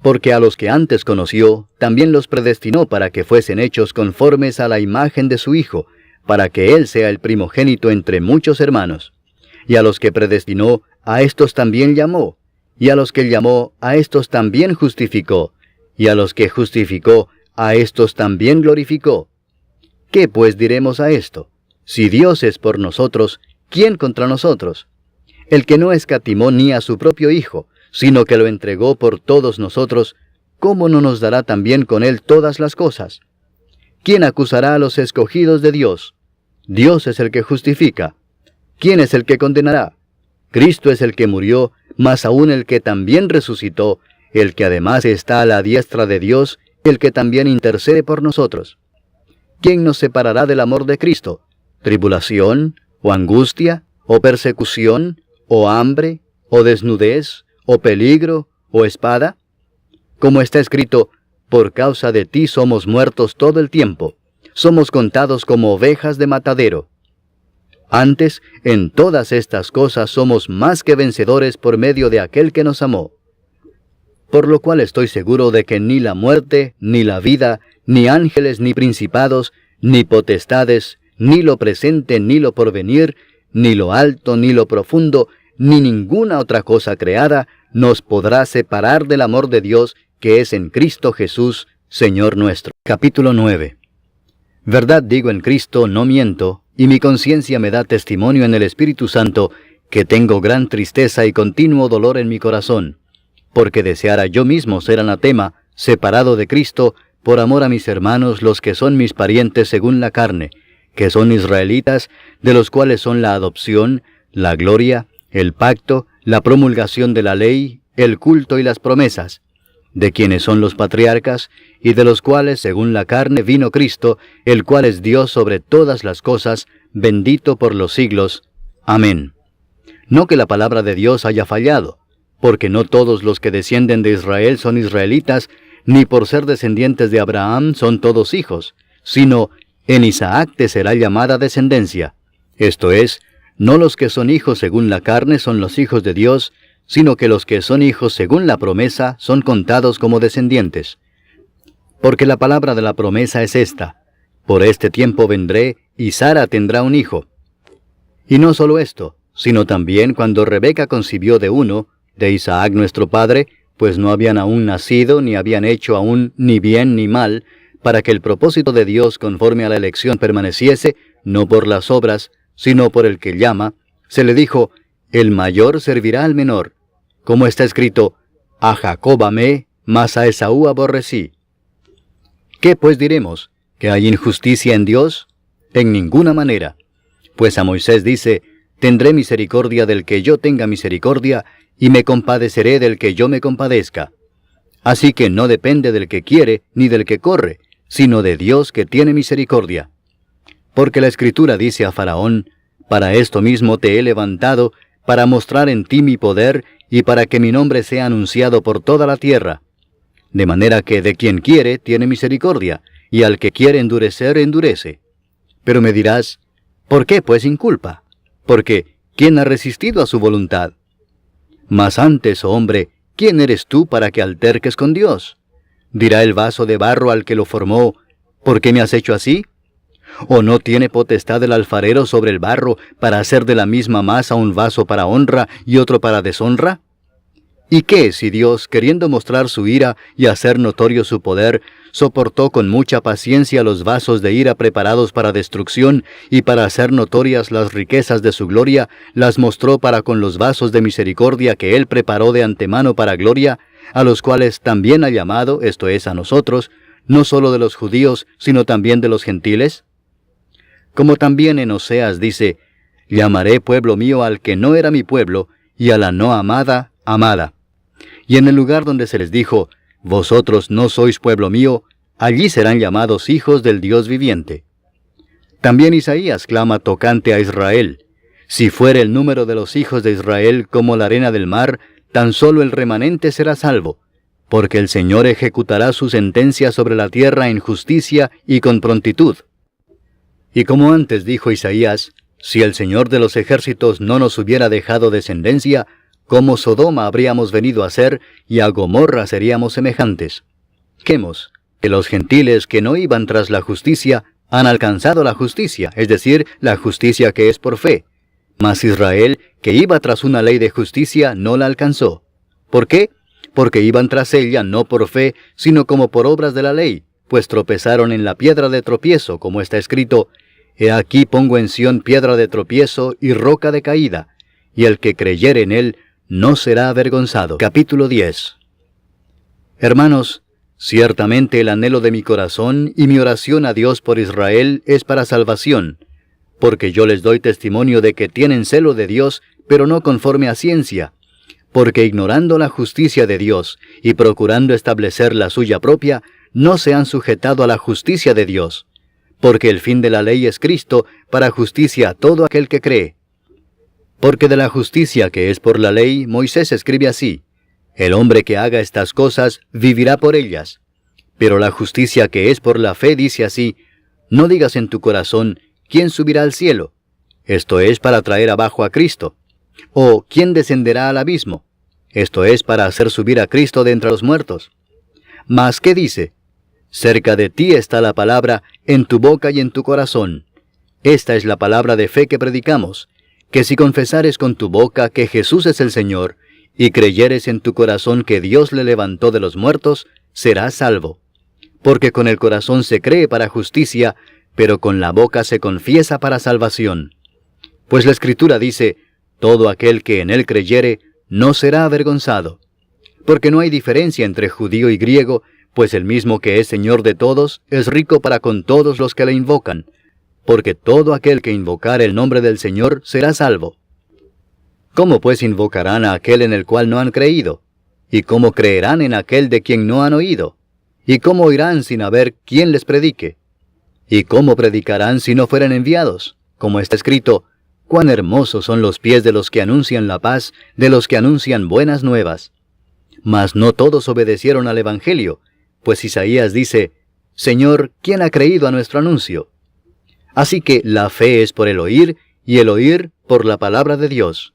[SPEAKER 1] Porque a los que antes conoció, también los predestinó para que fuesen hechos conformes a la imagen de su Hijo, para que Él sea el primogénito entre muchos hermanos. Y a los que predestinó, a estos también llamó, y a los que llamó, a estos también justificó, y a los que justificó, a estos también glorificó. ¿Qué pues diremos a esto? Si Dios es por nosotros, ¿quién contra nosotros? El que no escatimó ni a su propio Hijo, sino que lo entregó por todos nosotros, ¿cómo no nos dará también con Él todas las cosas? ¿Quién acusará a los escogidos de Dios? Dios es el que justifica. ¿Quién es el que condenará? Cristo es el que murió, mas aún el que también resucitó, el que además está a la diestra de Dios, el que también intercede por nosotros. ¿Quién nos separará del amor de Cristo? ¿Tribulación, o angustia, o persecución, o hambre, o desnudez, o peligro, o espada? Como está escrito, por causa de ti somos muertos todo el tiempo, somos contados como ovejas de matadero. Antes, en todas estas cosas somos más que vencedores por medio de aquel que nos amó. Por lo cual estoy seguro de que ni la muerte, ni la vida, ni ángeles, ni principados, ni potestades, ni lo presente, ni lo porvenir, ni lo alto, ni lo profundo, ni ninguna otra cosa creada, nos podrá separar del amor de Dios que es en Cristo Jesús, Señor nuestro. Capítulo 9. Verdad digo en Cristo, no miento, y mi conciencia me da testimonio en el Espíritu Santo, que tengo gran tristeza y continuo dolor en mi corazón, porque deseara yo mismo ser anatema, separado de Cristo, por amor a mis hermanos, los que son mis parientes según la carne, que son israelitas, de los cuales son la adopción, la gloria, el pacto, la promulgación de la ley, el culto y las promesas, de quienes son los patriarcas, y de los cuales, según la carne, vino Cristo, el cual es Dios sobre todas las cosas, bendito por los siglos. Amén. No que la palabra de Dios haya fallado, porque no todos los que descienden de Israel son israelitas, ni por ser descendientes de Abraham son todos hijos, sino en Isaac te será llamada descendencia. Esto es, no los que son hijos según la carne son los hijos de Dios, sino que los que son hijos según la promesa son contados como descendientes. Porque la palabra de la promesa es esta: por este tiempo vendré, y Sara tendrá un hijo. Y no solo esto, sino también cuando Rebeca concibió de uno, de Isaac nuestro padre, pues no habían aún nacido, ni habían hecho aún ni bien ni mal, para que el propósito de Dios conforme a la elección permaneciese, no por las obras, sino por el que llama, se le dijo: el mayor servirá al menor. Como está escrito: a Jacob amé, mas a Esaú aborrecí. ¿Qué pues diremos? ¿Que hay injusticia en Dios? En ninguna manera. Pues a Moisés dice: tendré misericordia del que yo tenga misericordia, y me compadeceré del que yo me compadezca. Así que no depende del que quiere, ni del que corre, sino de Dios que tiene misericordia. Porque la Escritura dice a Faraón: para esto mismo te he levantado, para mostrar en ti mi poder, y para que mi nombre sea anunciado por toda la tierra. De manera que de quien quiere tiene misericordia, y al que quiere endurecer, endurece. Pero me dirás: ¿por qué pues inculpa? Porque ¿quién ha resistido a su voluntad? Mas antes, oh hombre, ¿quién eres tú para que alterques con Dios? Dirá el vaso de barro al que lo formó: ¿por qué me has hecho así? ¿O no tiene potestad el alfarero sobre el barro para hacer de la misma masa un vaso para honra y otro para deshonra? ¿Y qué si Dios, queriendo mostrar su ira y hacer notorio su poder, soportó con mucha paciencia los vasos de ira preparados para destrucción, y para hacer notorias las riquezas de su gloria, las mostró para con los vasos de misericordia que Él preparó de antemano para gloria, a los cuales también ha llamado, esto es, a nosotros, no solo de los judíos, sino también de los gentiles? Como también en Oseas dice: llamaré pueblo mío al que no era mi pueblo, y a la no amada, amada. Y en el lugar donde se les dijo: vosotros no sois pueblo mío, allí serán llamados hijos del Dios viviente. También Isaías clama tocante a Israel: si fuere el número de los hijos de Israel como la arena del mar, tan solo el remanente será salvo, porque el Señor ejecutará su sentencia sobre la tierra en justicia y con prontitud. Y como antes dijo Isaías: si el Señor de los ejércitos no nos hubiera dejado descendencia, como Sodoma habríamos venido a ser, y a Gomorra seríamos semejantes. Quemos, que los gentiles que no iban tras la justicia, han alcanzado la justicia, es decir, la justicia que es por fe. Mas Israel, que iba tras una ley de justicia, no la alcanzó. ¿Por qué? Porque iban tras ella no por fe, sino como por obras de la ley, pues tropezaron en la piedra de tropiezo, como está escrito: he aquí pongo en Sión piedra de tropiezo y roca de caída, y el que creyere en él no será avergonzado. Capítulo 10. Hermanos, ciertamente el anhelo de mi corazón y mi oración a Dios por Israel es para salvación, porque yo les doy testimonio de que tienen celo de Dios, pero no conforme a ciencia, porque ignorando la justicia de Dios y procurando establecer la suya propia, no se han sujetado a la justicia de Dios, porque el fin de la ley es Cristo, para justicia a todo aquel que cree. Porque de la justicia que es por la ley, Moisés escribe así: el hombre que haga estas cosas vivirá por ellas. Pero la justicia que es por la fe dice así: no digas en tu corazón: ¿quién subirá al cielo? Esto es para traer abajo a Cristo. O ¿quién descenderá al abismo? Esto es para hacer subir a Cristo de entre los muertos. Mas ¿qué dice? Cerca de ti está la palabra, en tu boca y en tu corazón. Esta es la palabra de fe que predicamos: que si confesares con tu boca que Jesús es el Señor, y creyeres en tu corazón que Dios le levantó de los muertos, serás salvo. Porque con el corazón se cree para justicia, pero con la boca se confiesa para salvación. Pues la Escritura dice: todo aquel que en él creyere, no será avergonzado. Porque no hay diferencia entre judío y griego, pues el mismo que es Señor de todos, es rico para con todos los que le invocan. Porque todo aquel que invocare el nombre del Señor será salvo. ¿Cómo pues invocarán a aquel en el cual no han creído? ¿Y cómo creerán en aquel de quien no han oído? ¿Y cómo oirán sin haber quien les predique? ¿Y cómo predicarán si no fueran enviados? Como está escrito, cuán hermosos son los pies de los que anuncian la paz, de los que anuncian buenas nuevas. Mas no todos obedecieron al Evangelio, pues Isaías dice, Señor, ¿quién ha creído a nuestro anuncio? Así que la fe es por el oír, y el oír por la palabra de Dios.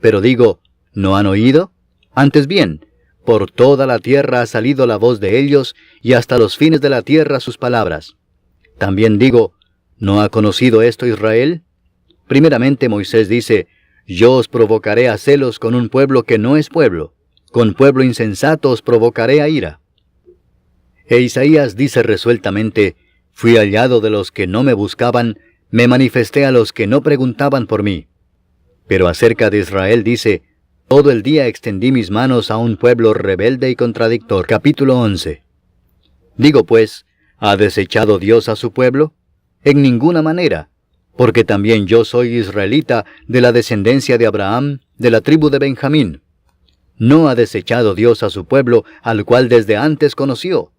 [SPEAKER 1] Pero digo, ¿no han oído? Antes bien, por toda la tierra ha salido la voz de ellos, y hasta los fines de la tierra sus palabras. También digo, ¿no ha conocido esto Israel? Primeramente Moisés dice, yo os provocaré a celos con un pueblo que no es pueblo, con pueblo insensato os provocaré a ira. E Isaías dice resueltamente, fui hallado de los que no me buscaban, me manifesté a los que no preguntaban por mí. Pero acerca de Israel dice, todo el día extendí mis manos a un pueblo rebelde y contradictor. Capítulo 11. Digo pues, ¿ha desechado Dios a su pueblo? En ninguna manera, porque también yo soy israelita de la descendencia de Abraham, de la tribu de Benjamín. ¿No ha desechado Dios a su pueblo, al cual desde antes conoció?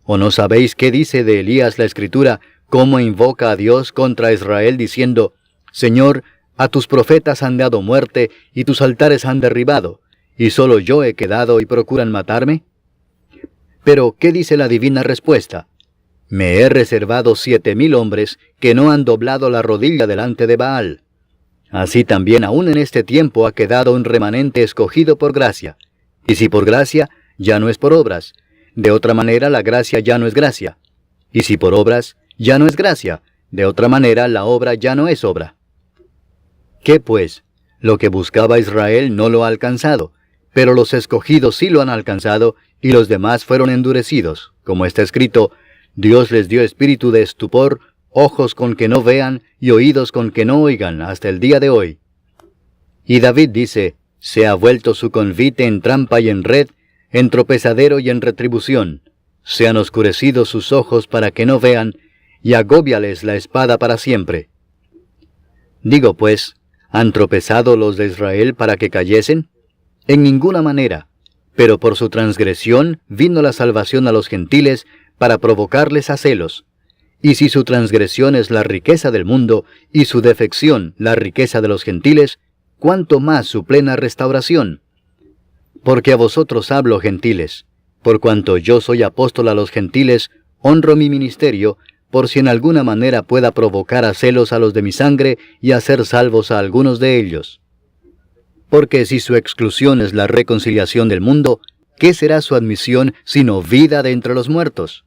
[SPEAKER 1] ¿O no sabéis qué dice de Elías la Escritura, cómo invoca a Dios contra Israel diciendo, Señor, a tus profetas han dado muerte, y tus altares han derribado, y solo yo he quedado y procuran matarme? Pero, ¿qué dice la divina respuesta? Me he reservado 7,000 hombres que no han doblado la rodilla delante de Baal. Así también aún en este tiempo ha quedado un remanente escogido por gracia. Y si por gracia, ya no es por obras. De otra manera la gracia ya no es gracia. Y si por obras, ya no es gracia. De otra manera la obra ya no es obra. ¿Qué pues? Lo que buscaba Israel no lo ha alcanzado, pero los escogidos sí lo han alcanzado, y los demás fueron endurecidos. Como está escrito, Dios les dio espíritu de estupor, ojos con que no vean, y oídos con que no oigan, hasta el día de hoy. Y David dice, se ha vuelto su convite en trampa y en red, en tropezadero y en retribución. Se han oscurecido sus ojos para que no vean, y agóbiales la espada para siempre. Digo pues, ¿han tropezado los de Israel para que cayesen? En ninguna manera, pero por su transgresión vino la salvación a los gentiles para provocarles a celos. Y si su transgresión es la riqueza del mundo, y su defección la riqueza de los gentiles, ¿cuánto más su plena restauración? Porque a vosotros hablo, gentiles, por cuanto yo soy apóstol a los gentiles, honro mi ministerio, por si en alguna manera pueda provocar a celos a los de mi sangre y hacer salvos a algunos de ellos. Porque si su exclusión es la reconciliación del mundo, ¿qué será su admisión sino vida de entre los muertos?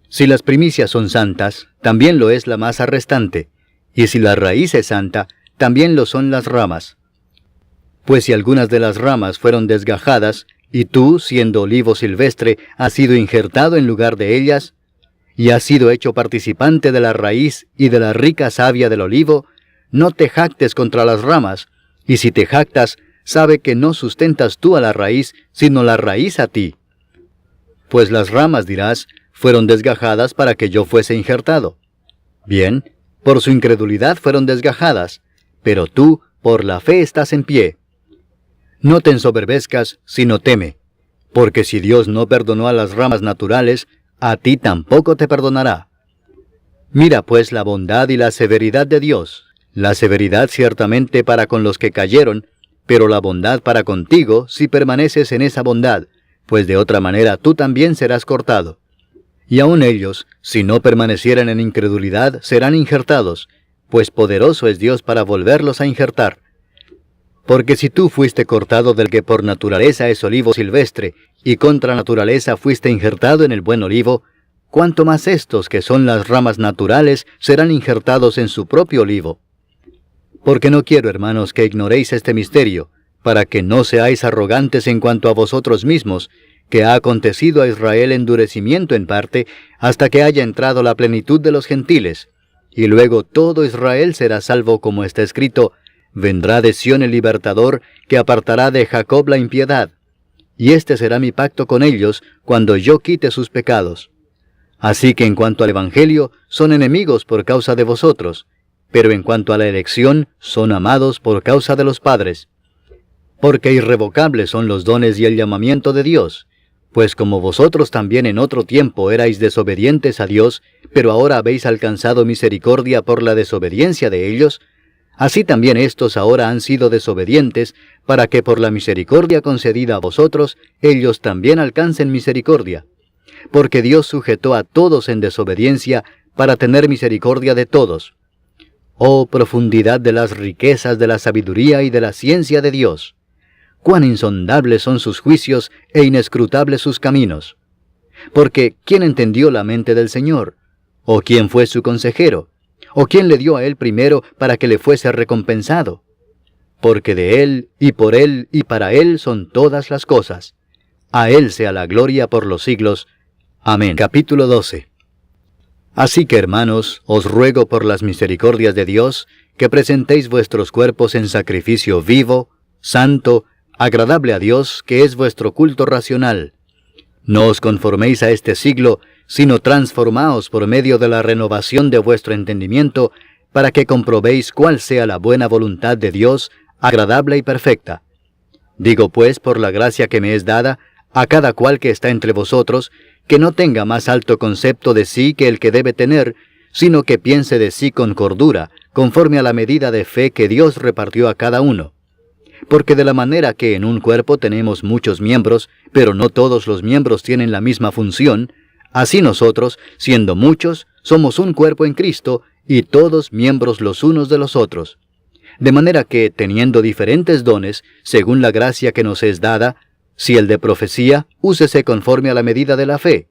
[SPEAKER 1] Si las primicias son santas, también lo es la masa restante, y si la raíz es santa, también lo son las ramas. Pues si algunas de las ramas fueron desgajadas, y tú, siendo olivo silvestre, has sido injertado en lugar de ellas, y has sido hecho participante de la raíz y de la rica savia del olivo, no te jactes contra las ramas, y si te jactas, sabe que no sustentas tú a la raíz, sino la raíz a ti. Pues las ramas, dirás, fueron desgajadas para que yo fuese injertado. Bien, por su incredulidad fueron desgajadas, pero tú, por la fe, estás en pie. No te ensoberbezcas, sino teme, porque si Dios no perdonó a las ramas naturales, a ti tampoco te perdonará. Mira pues la bondad y la severidad de Dios, la severidad ciertamente para con los que cayeron, pero la bondad para contigo si permaneces en esa bondad, pues de otra manera tú también serás cortado. Y aun ellos, si no permanecieran en incredulidad, serán injertados, pues poderoso es Dios para volverlos a injertar. Porque si tú fuiste cortado del que por naturaleza es olivo silvestre, y contra naturaleza fuiste injertado en el buen olivo, cuánto más estos que son las ramas naturales serán injertados en su propio olivo. Porque no quiero, hermanos, que ignoréis este misterio, para que no seáis arrogantes en cuanto a vosotros mismos, que ha acontecido a Israel endurecimiento en parte, hasta que haya entrado la plenitud de los gentiles, y luego todo Israel será salvo, como está escrito, vendrá de Sión el libertador, que apartará de Jacob la impiedad, y este será mi pacto con ellos, cuando yo quite sus pecados. Así que en cuanto al Evangelio, son enemigos por causa de vosotros, pero en cuanto a la elección, son amados por causa de los padres. Porque irrevocables son los dones y el llamamiento de Dios. Pues como vosotros también en otro tiempo erais desobedientes a Dios, pero ahora habéis alcanzado misericordia por la desobediencia de ellos, así también estos ahora han sido desobedientes, para que por la misericordia concedida a vosotros, ellos también alcancen misericordia. Porque Dios sujetó a todos en desobediencia, para tener misericordia de todos. Oh profundidad de las riquezas de la sabiduría y de la ciencia de Dios. Cuán insondables son sus juicios e inescrutables sus caminos. Porque ¿quién entendió la mente del Señor? ¿O quién fue su consejero? ¿O quién le dio a él primero para que le fuese recompensado? Porque de él y para él son todas las cosas. A él sea la gloria por los siglos. Amén. Capítulo 12. Así que, hermanos, os ruego por las misericordias de Dios, que presentéis vuestros cuerpos en sacrificio vivo, santo, agradable a Dios, que es vuestro culto racional. No os conforméis a este siglo, sino transformaos por medio de la renovación de vuestro entendimiento, para que comprobéis cuál sea la buena voluntad de Dios, agradable y perfecta. Digo pues, por la gracia que me es dada, a cada cual que está entre vosotros, que no tenga más alto concepto de sí que el que debe tener, sino que piense de sí con cordura, conforme a la medida de fe que Dios repartió a cada uno. Porque de la manera que en un cuerpo tenemos muchos miembros, pero no todos los miembros tienen la misma función, así nosotros, siendo muchos, somos un cuerpo en Cristo, y todos miembros los unos de los otros. De manera que, teniendo diferentes dones, según la gracia que nos es dada, si el de profecía, úsese conforme a la medida de la fe,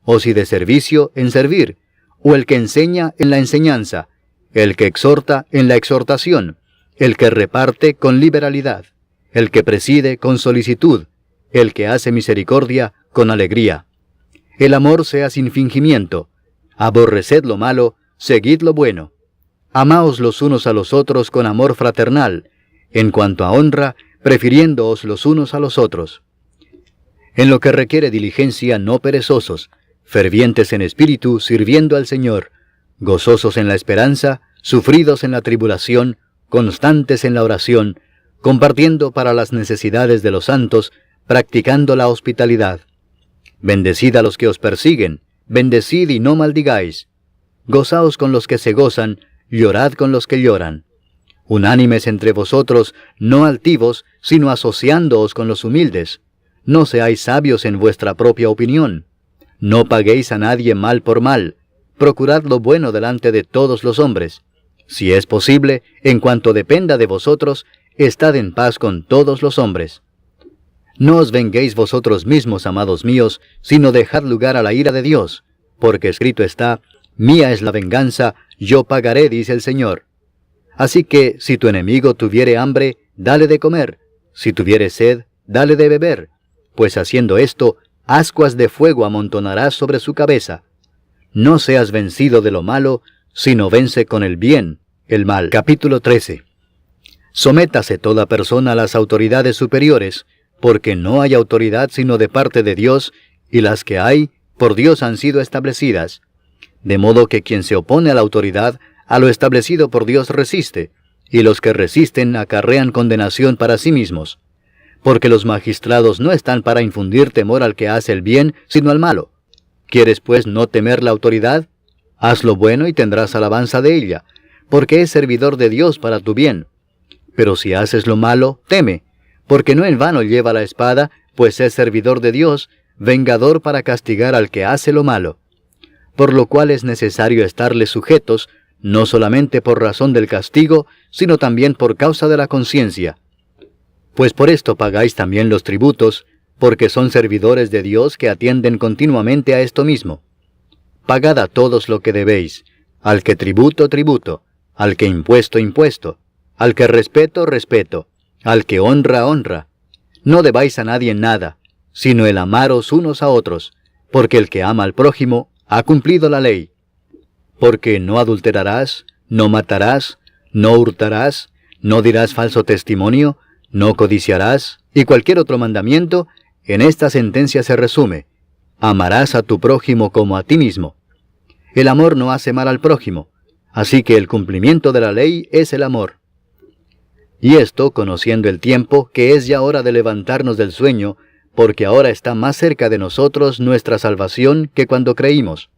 [SPEAKER 1] o si de servicio, en servir, o el que enseña, en la enseñanza, el que exhorta, en la exhortación, el que reparte con liberalidad, el que preside con solicitud, el que hace misericordia con alegría. El amor sea sin fingimiento, aborreced lo malo, seguid lo bueno. Amaos los unos a los otros con amor fraternal, en cuanto a honra, prefiriéndoos los unos a los otros. En lo que requiere diligencia, no perezosos, fervientes en espíritu, sirviendo al Señor, gozosos en la esperanza, sufridos en la tribulación, constantes en la oración, compartiendo para las necesidades de los santos, practicando la hospitalidad. Bendecid a los que os persiguen, bendecid y no maldigáis. Gozaos con los que se gozan, llorad con los que lloran. Unánimes entre vosotros, no altivos, sino asociándoos con los humildes. No seáis sabios en vuestra propia opinión. No paguéis a nadie mal por mal. Procurad lo bueno delante de todos los hombres. Si es posible, en cuanto dependa de vosotros, estad en paz con todos los hombres. No os venguéis vosotros mismos, amados míos, sino dejad lugar a la ira de Dios, porque escrito está, mía es la venganza, yo pagaré, dice el Señor. Así que, si tu enemigo tuviere hambre, dale de comer, si tuviere sed, dale de beber, pues haciendo esto, ascuas de fuego amontonarás sobre su cabeza. No seas vencido de lo malo, sino vence con el bien el mal. Capítulo 13. Sométase toda persona a las autoridades superiores, porque no hay autoridad sino de parte de Dios, y las que hay, por Dios han sido establecidas. De modo que quien se opone a la autoridad, a lo establecido por Dios resiste, y los que resisten acarrean condenación para sí mismos. Porque los magistrados no están para infundir temor al que hace el bien, sino al malo. ¿Quieres pues no temer la autoridad? Haz lo bueno y tendrás alabanza de ella, porque es servidor de Dios para tu bien. Pero si haces lo malo, teme, porque no en vano lleva la espada, pues es servidor de Dios, vengador para castigar al que hace lo malo. Por lo cual es necesario estarles sujetos, no solamente por razón del castigo, sino también por causa de la conciencia. Pues por esto pagáis también los tributos, porque son servidores de Dios que atienden continuamente a esto mismo. Pagad a todos lo que debéis, al que tributo, tributo, al que impuesto, impuesto, al que respeto, respeto, al que honra, honra. No debáis a nadie nada, sino el amaros unos a otros, porque el que ama al prójimo ha cumplido la ley. Porque no adulterarás, no matarás, no hurtarás, no dirás falso testimonio, no codiciarás, y cualquier otro mandamiento, en esta sentencia se resume: amarás a tu prójimo como a ti mismo. El amor no hace mal al prójimo, así que el cumplimiento de la ley es el amor. Y esto conociendo el tiempo, que es ya hora de levantarnos del sueño, porque ahora está más cerca de nosotros nuestra salvación que cuando creímos.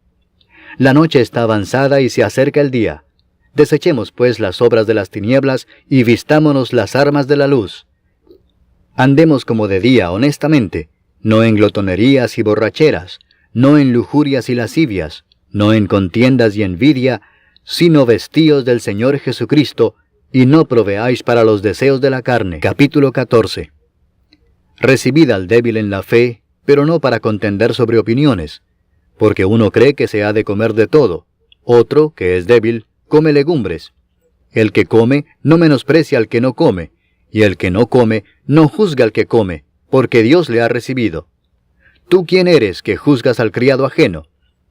[SPEAKER 1] La noche está avanzada y se acerca el día. Desechemos pues las obras de las tinieblas y vistámonos las armas de la luz. Andemos como de día honestamente, no en glotonerías y borracheras, no en lujurias y lascivias, no en contiendas y envidia, sino vestíos del Señor Jesucristo, y no proveáis para los deseos de la carne. Capítulo 14. Recibid al débil en la fe, pero no para contender sobre opiniones, porque uno cree que se ha de comer de todo, otro, que es débil, come legumbres. El que come no menosprecia al que no come, y el que no come no juzga al que come, porque Dios le ha recibido. ¿Tú quién eres que juzgas al criado ajeno?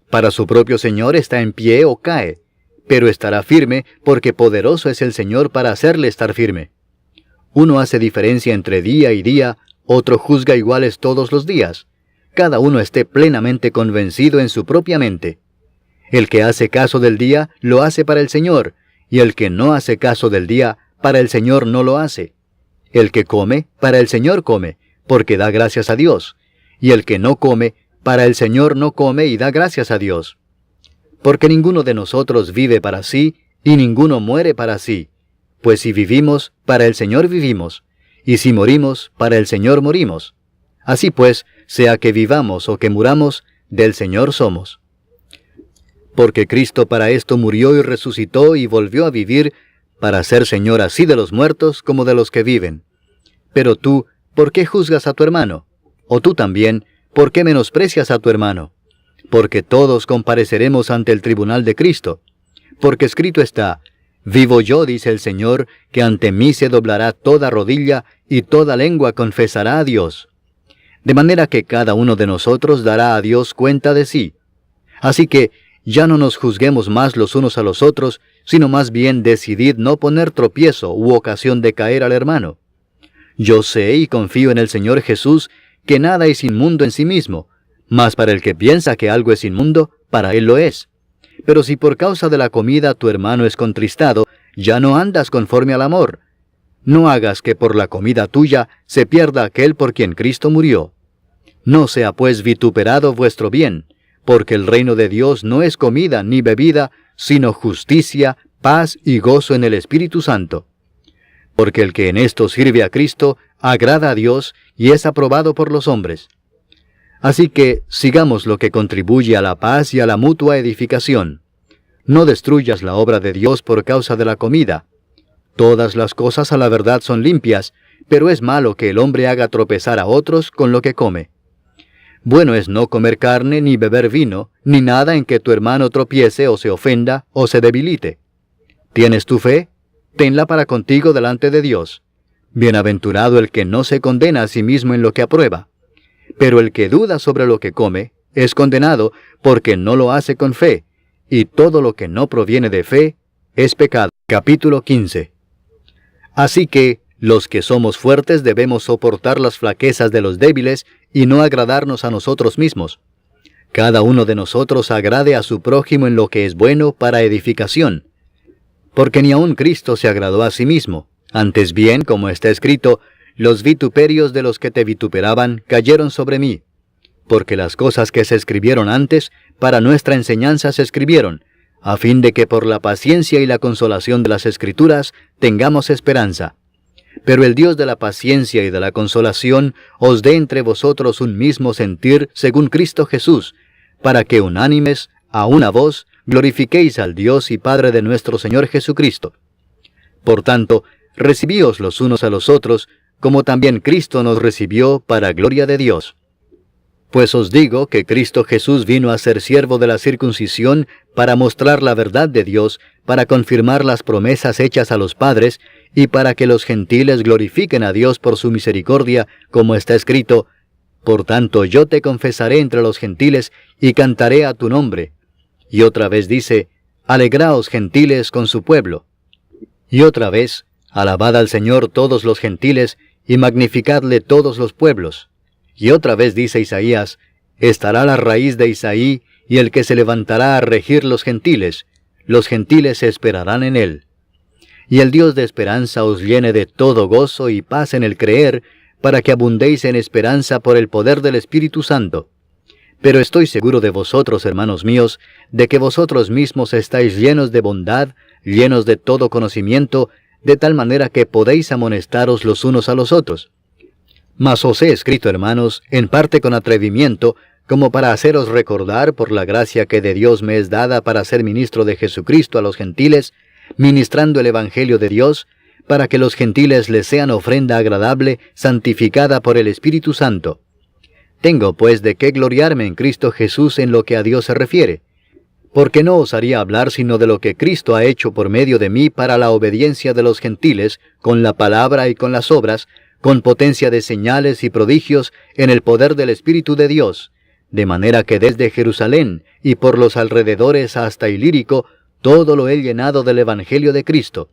[SPEAKER 1] Para su propio Señor está en pie o cae, pero estará firme porque poderoso es el Señor para hacerle estar firme. Uno hace diferencia entre día y día, otro juzga iguales todos los días. Cada uno esté plenamente convencido en su propia mente. El que hace caso del día, lo hace para el Señor, y el que no hace caso del día, para el Señor no lo hace. El que come, para el Señor come, porque da gracias a Dios, y el que no come, para el Señor no come y da gracias a Dios. Porque ninguno de nosotros vive para sí, y ninguno muere para sí. Pues si vivimos, para el Señor vivimos, y si morimos, para el Señor morimos. Así pues, sea que vivamos o que muramos, del Señor somos. Porque Cristo para esto murió y resucitó y volvió a vivir, para ser Señor así de los muertos como de los que viven. Pero tú, ¿por qué juzgas a tu hermano? O tú también, ¿por qué menosprecias a tu hermano? Porque todos compareceremos ante el tribunal de Cristo. Porque escrito está, vivo yo, dice el Señor, que ante mí se doblará toda rodilla y toda lengua confesará a Dios. De manera que cada uno de nosotros dará a Dios cuenta de sí. Así que ya no nos juzguemos más los unos a los otros, sino más bien decidid no poner tropiezo u ocasión de caer al hermano. Yo sé y confío en el Señor Jesús que nada es inmundo en sí mismo, mas para el que piensa que algo es inmundo, para él lo es. Pero si por causa de la comida tu hermano es contristado, ya no andas conforme al amor. No hagas que por la comida tuya se pierda aquel por quien Cristo murió. No sea pues vituperado vuestro bien, porque el reino de Dios no es comida ni bebida, sino justicia, paz y gozo en el Espíritu Santo. Porque el que en esto sirve a Cristo, agrada a Dios y es aprobado por los hombres. Así que sigamos lo que contribuye a la paz y a la mutua edificación. No destruyas la obra de Dios por causa de la comida. Todas las cosas a la verdad son limpias, pero es malo que el hombre haga tropezar a otros con lo que come. Bueno es no comer carne, ni beber vino, ni nada en que tu hermano tropiece o se ofenda o se debilite. ¿Tienes tu fe? Tenla para contigo delante de Dios. Bienaventurado el que no se condena a sí mismo en lo que aprueba. Pero el que duda sobre lo que come, es condenado porque no lo hace con fe, y todo lo que no proviene de fe, es pecado. Capítulo 15. Así que, los que somos fuertes debemos soportar las flaquezas de los débiles, y no agradarnos a nosotros mismos. Cada uno de nosotros agrade a su prójimo en lo que es bueno para edificación. Porque ni aun Cristo se agradó a sí mismo, antes bien, como está escrito, los vituperios de los que te vituperaban cayeron sobre mí. Porque las cosas que se escribieron antes, para nuestra enseñanza se escribieron, a fin de que por la paciencia y la consolación de las Escrituras tengamos esperanza. Pero el Dios de la paciencia y de la consolación os dé entre vosotros un mismo sentir según Cristo Jesús, para que unánimes, a una voz, glorifiquéis al Dios y Padre de nuestro Señor Jesucristo. Por tanto, recibíos los unos a los otros, como también Cristo nos recibió para gloria de Dios. Pues os digo que Cristo Jesús vino a ser siervo de la circuncisión para mostrar la verdad de Dios, para confirmar las promesas hechas a los padres, y para que los gentiles glorifiquen a Dios por su misericordia, como está escrito, por tanto yo te confesaré entre los gentiles, y cantaré a tu nombre. Y otra vez dice, alegraos gentiles con su pueblo. Y otra vez, alabad al Señor todos los gentiles, y magnificadle todos los pueblos. Y otra vez dice Isaías, estará la raíz de Isaí, y el que se levantará a regir los gentiles esperarán en él. y el Dios de esperanza os llene de todo gozo y paz en el creer, para que abundéis en esperanza por el poder del Espíritu Santo. Pero estoy seguro de vosotros, hermanos míos, de que vosotros mismos estáis llenos de bondad, llenos de todo conocimiento, de tal manera que podéis amonestaros los unos a los otros. Mas os he escrito, hermanos, en parte con atrevimiento, como para haceros recordar, por la gracia que de Dios me es dada para ser ministro de Jesucristo a los gentiles, ministrando el Evangelio de Dios, para que los gentiles les sean ofrenda agradable, santificada por el Espíritu Santo. Tengo pues de qué gloriarme en Cristo Jesús en lo que a Dios se refiere, porque no osaría hablar sino de lo que Cristo ha hecho por medio de mí para la obediencia de los gentiles, con la palabra y con las obras, con potencia de señales y prodigios, en el poder del Espíritu de Dios, de manera que desde Jerusalén y por los alrededores hasta Ilírico, todo lo he llenado del Evangelio de Cristo.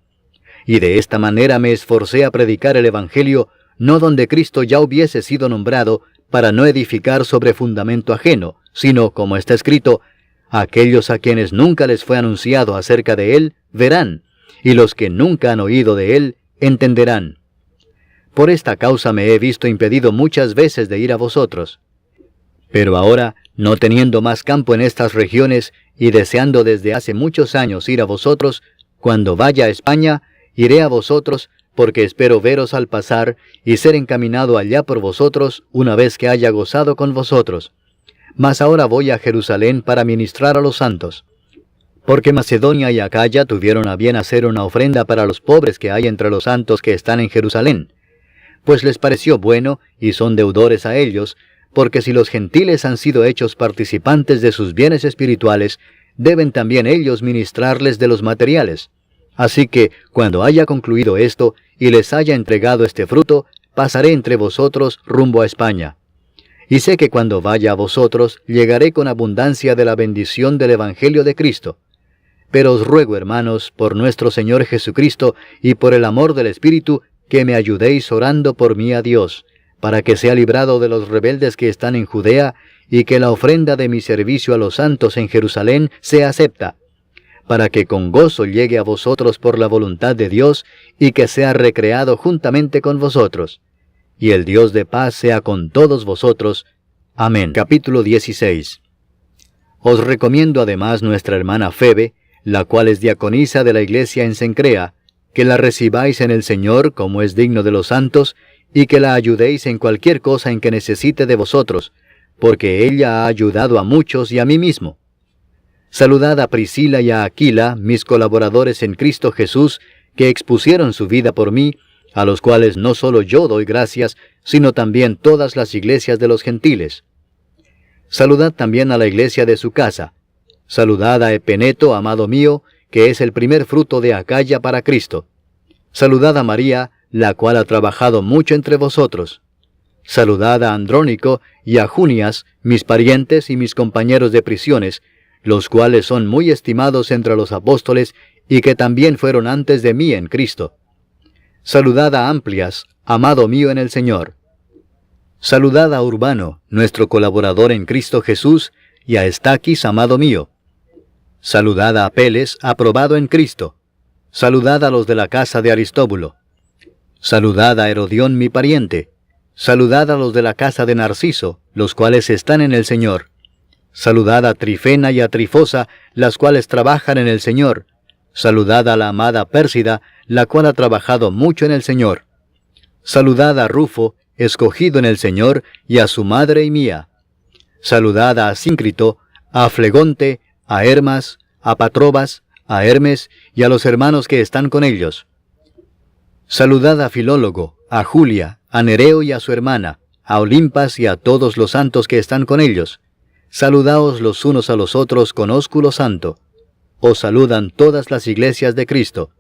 [SPEAKER 1] Y de esta manera me esforcé a predicar el Evangelio, no donde Cristo ya hubiese sido nombrado, para no edificar sobre fundamento ajeno, sino, como está escrito, aquellos a quienes nunca les fue anunciado acerca de Él, verán, y los que nunca han oído de Él, entenderán. Por esta causa me he visto impedido muchas veces de ir a vosotros. Pero ahora, no teniendo más campo en estas regiones, y deseando desde hace muchos años ir a vosotros, cuando vaya a España, iré a vosotros, porque espero veros al pasar, y ser encaminado allá por vosotros, una vez que haya gozado con vosotros. Mas ahora voy a Jerusalén para ministrar a los santos. Porque Macedonia y Acaya tuvieron a bien hacer una ofrenda para los pobres que hay entre los santos que están en Jerusalén. Pues les pareció bueno, y son deudores a ellos, porque si los gentiles han sido hechos participantes de sus bienes espirituales, deben también ellos ministrarles de los materiales. Así que, cuando haya concluido esto, y les haya entregado este fruto, pasaré entre vosotros rumbo a España. Y sé que cuando vaya a vosotros, llegaré con abundancia de la bendición del Evangelio de Cristo. Pero os ruego, hermanos, por nuestro Señor Jesucristo, y por el amor del Espíritu, que me ayudéis orando por mí a Dios, para que sea librado de los rebeldes que están en Judea, y que la ofrenda de mi servicio a los santos en Jerusalén sea acepta, para que con gozo llegue a vosotros por la voluntad de Dios, y que sea recreado juntamente con vosotros. Y el Dios de paz sea con todos vosotros. Amén. Capítulo 16. Os recomiendo además nuestra hermana Febe, la cual es diaconisa de la iglesia en Cencrea, que la recibáis en el Señor como es digno de los santos, y que la ayudéis en cualquier cosa en que necesite de vosotros, porque ella ha ayudado a muchos y a mí mismo. Saludad a Priscila y a Aquila, mis colaboradores en Cristo Jesús, que expusieron su vida por mí, a los cuales no solo yo doy gracias, sino también todas las iglesias de los gentiles. Saludad también a la iglesia de su casa. Saludad a Epeneto, amado mío, que es el primer fruto de Acaya para Cristo. Saludad a María, la cual ha trabajado mucho entre vosotros. Saludad a Andrónico y a Junias, mis parientes y mis compañeros de prisiones, los cuales son muy estimados entre los apóstoles, y que también fueron antes de mí en Cristo. Saludad a Amplias, amado mío en el Señor. Saludad a Urbano, nuestro colaborador en Cristo Jesús, y a Estaquis, amado mío. Saludad a Apeles, aprobado en Cristo. Saludad a los de la casa de Aristóbulo. Saludad a Herodión, mi pariente. Saludad a los de la casa de Narciso, los cuales están en el Señor. Saludad a Trifena y a Trifosa, las cuales trabajan en el Señor. Saludad a la amada Pérsida, la cual ha trabajado mucho en el Señor. Saludad a Rufo, escogido en el Señor, y a su madre y mía. Saludad a Asíncrito, a Flegonte, a Hermas, a Patrobas, a Hermes, y a los hermanos que están con ellos. Saludad a Filólogo, a Julia, a Nereo y a su hermana, a Olimpas y a todos los santos que están con ellos. Saludaos los unos a los otros con ósculo santo. Os saludan todas las iglesias de Cristo.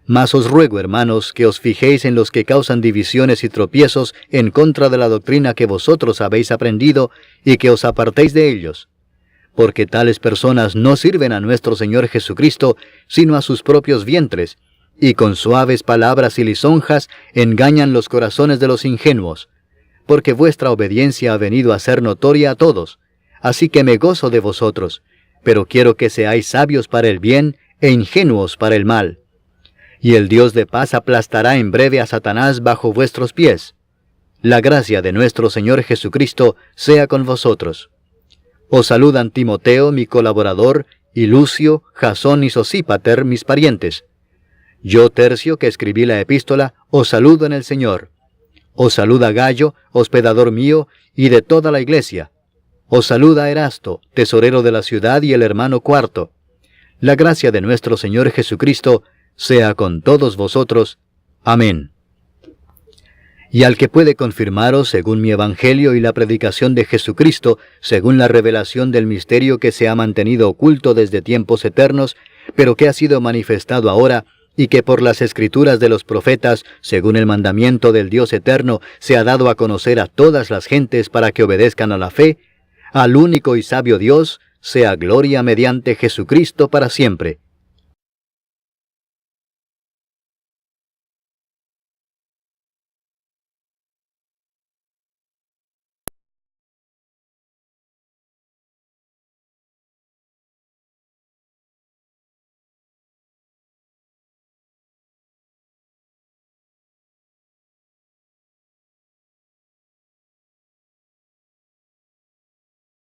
[SPEAKER 1] Mas os ruego, hermanos, que os fijéis en los que causan divisiones y tropiezos en contra de la doctrina que vosotros habéis aprendido, y que os apartéis de ellos. Porque tales personas no sirven a nuestro Señor Jesucristo, sino a sus propios vientres, y con suaves palabras y lisonjas engañan los corazones de los ingenuos. Porque vuestra obediencia ha venido a ser notoria a todos. Así que me gozo de vosotros, pero quiero que seáis sabios para el bien e ingenuos para el mal. y el Dios de paz aplastará en breve a Satanás bajo vuestros pies. La gracia de nuestro Señor Jesucristo sea con vosotros. Os saludan Timoteo, mi colaborador, y Lucio, Jasón y Sosípater, mis parientes. Yo, Tercio, que escribí la epístola, os saludo en el Señor. Os saluda Gayo, hospedador mío, y de toda la iglesia. Os saluda Erasto, tesorero de la ciudad, y el hermano Cuarto. La gracia de nuestro Señor Jesucristo sea con todos vosotros. Amén. Y al que puede confirmaros según mi evangelio y la predicación de Jesucristo, según la revelación del misterio que se ha mantenido oculto desde tiempos eternos, pero que ha sido manifestado ahora, y que por las escrituras de los profetas, según el mandamiento del Dios eterno, se ha dado a conocer a todas las gentes para que obedezcan a la fe, al único y sabio Dios, sea gloria mediante Jesucristo para siempre.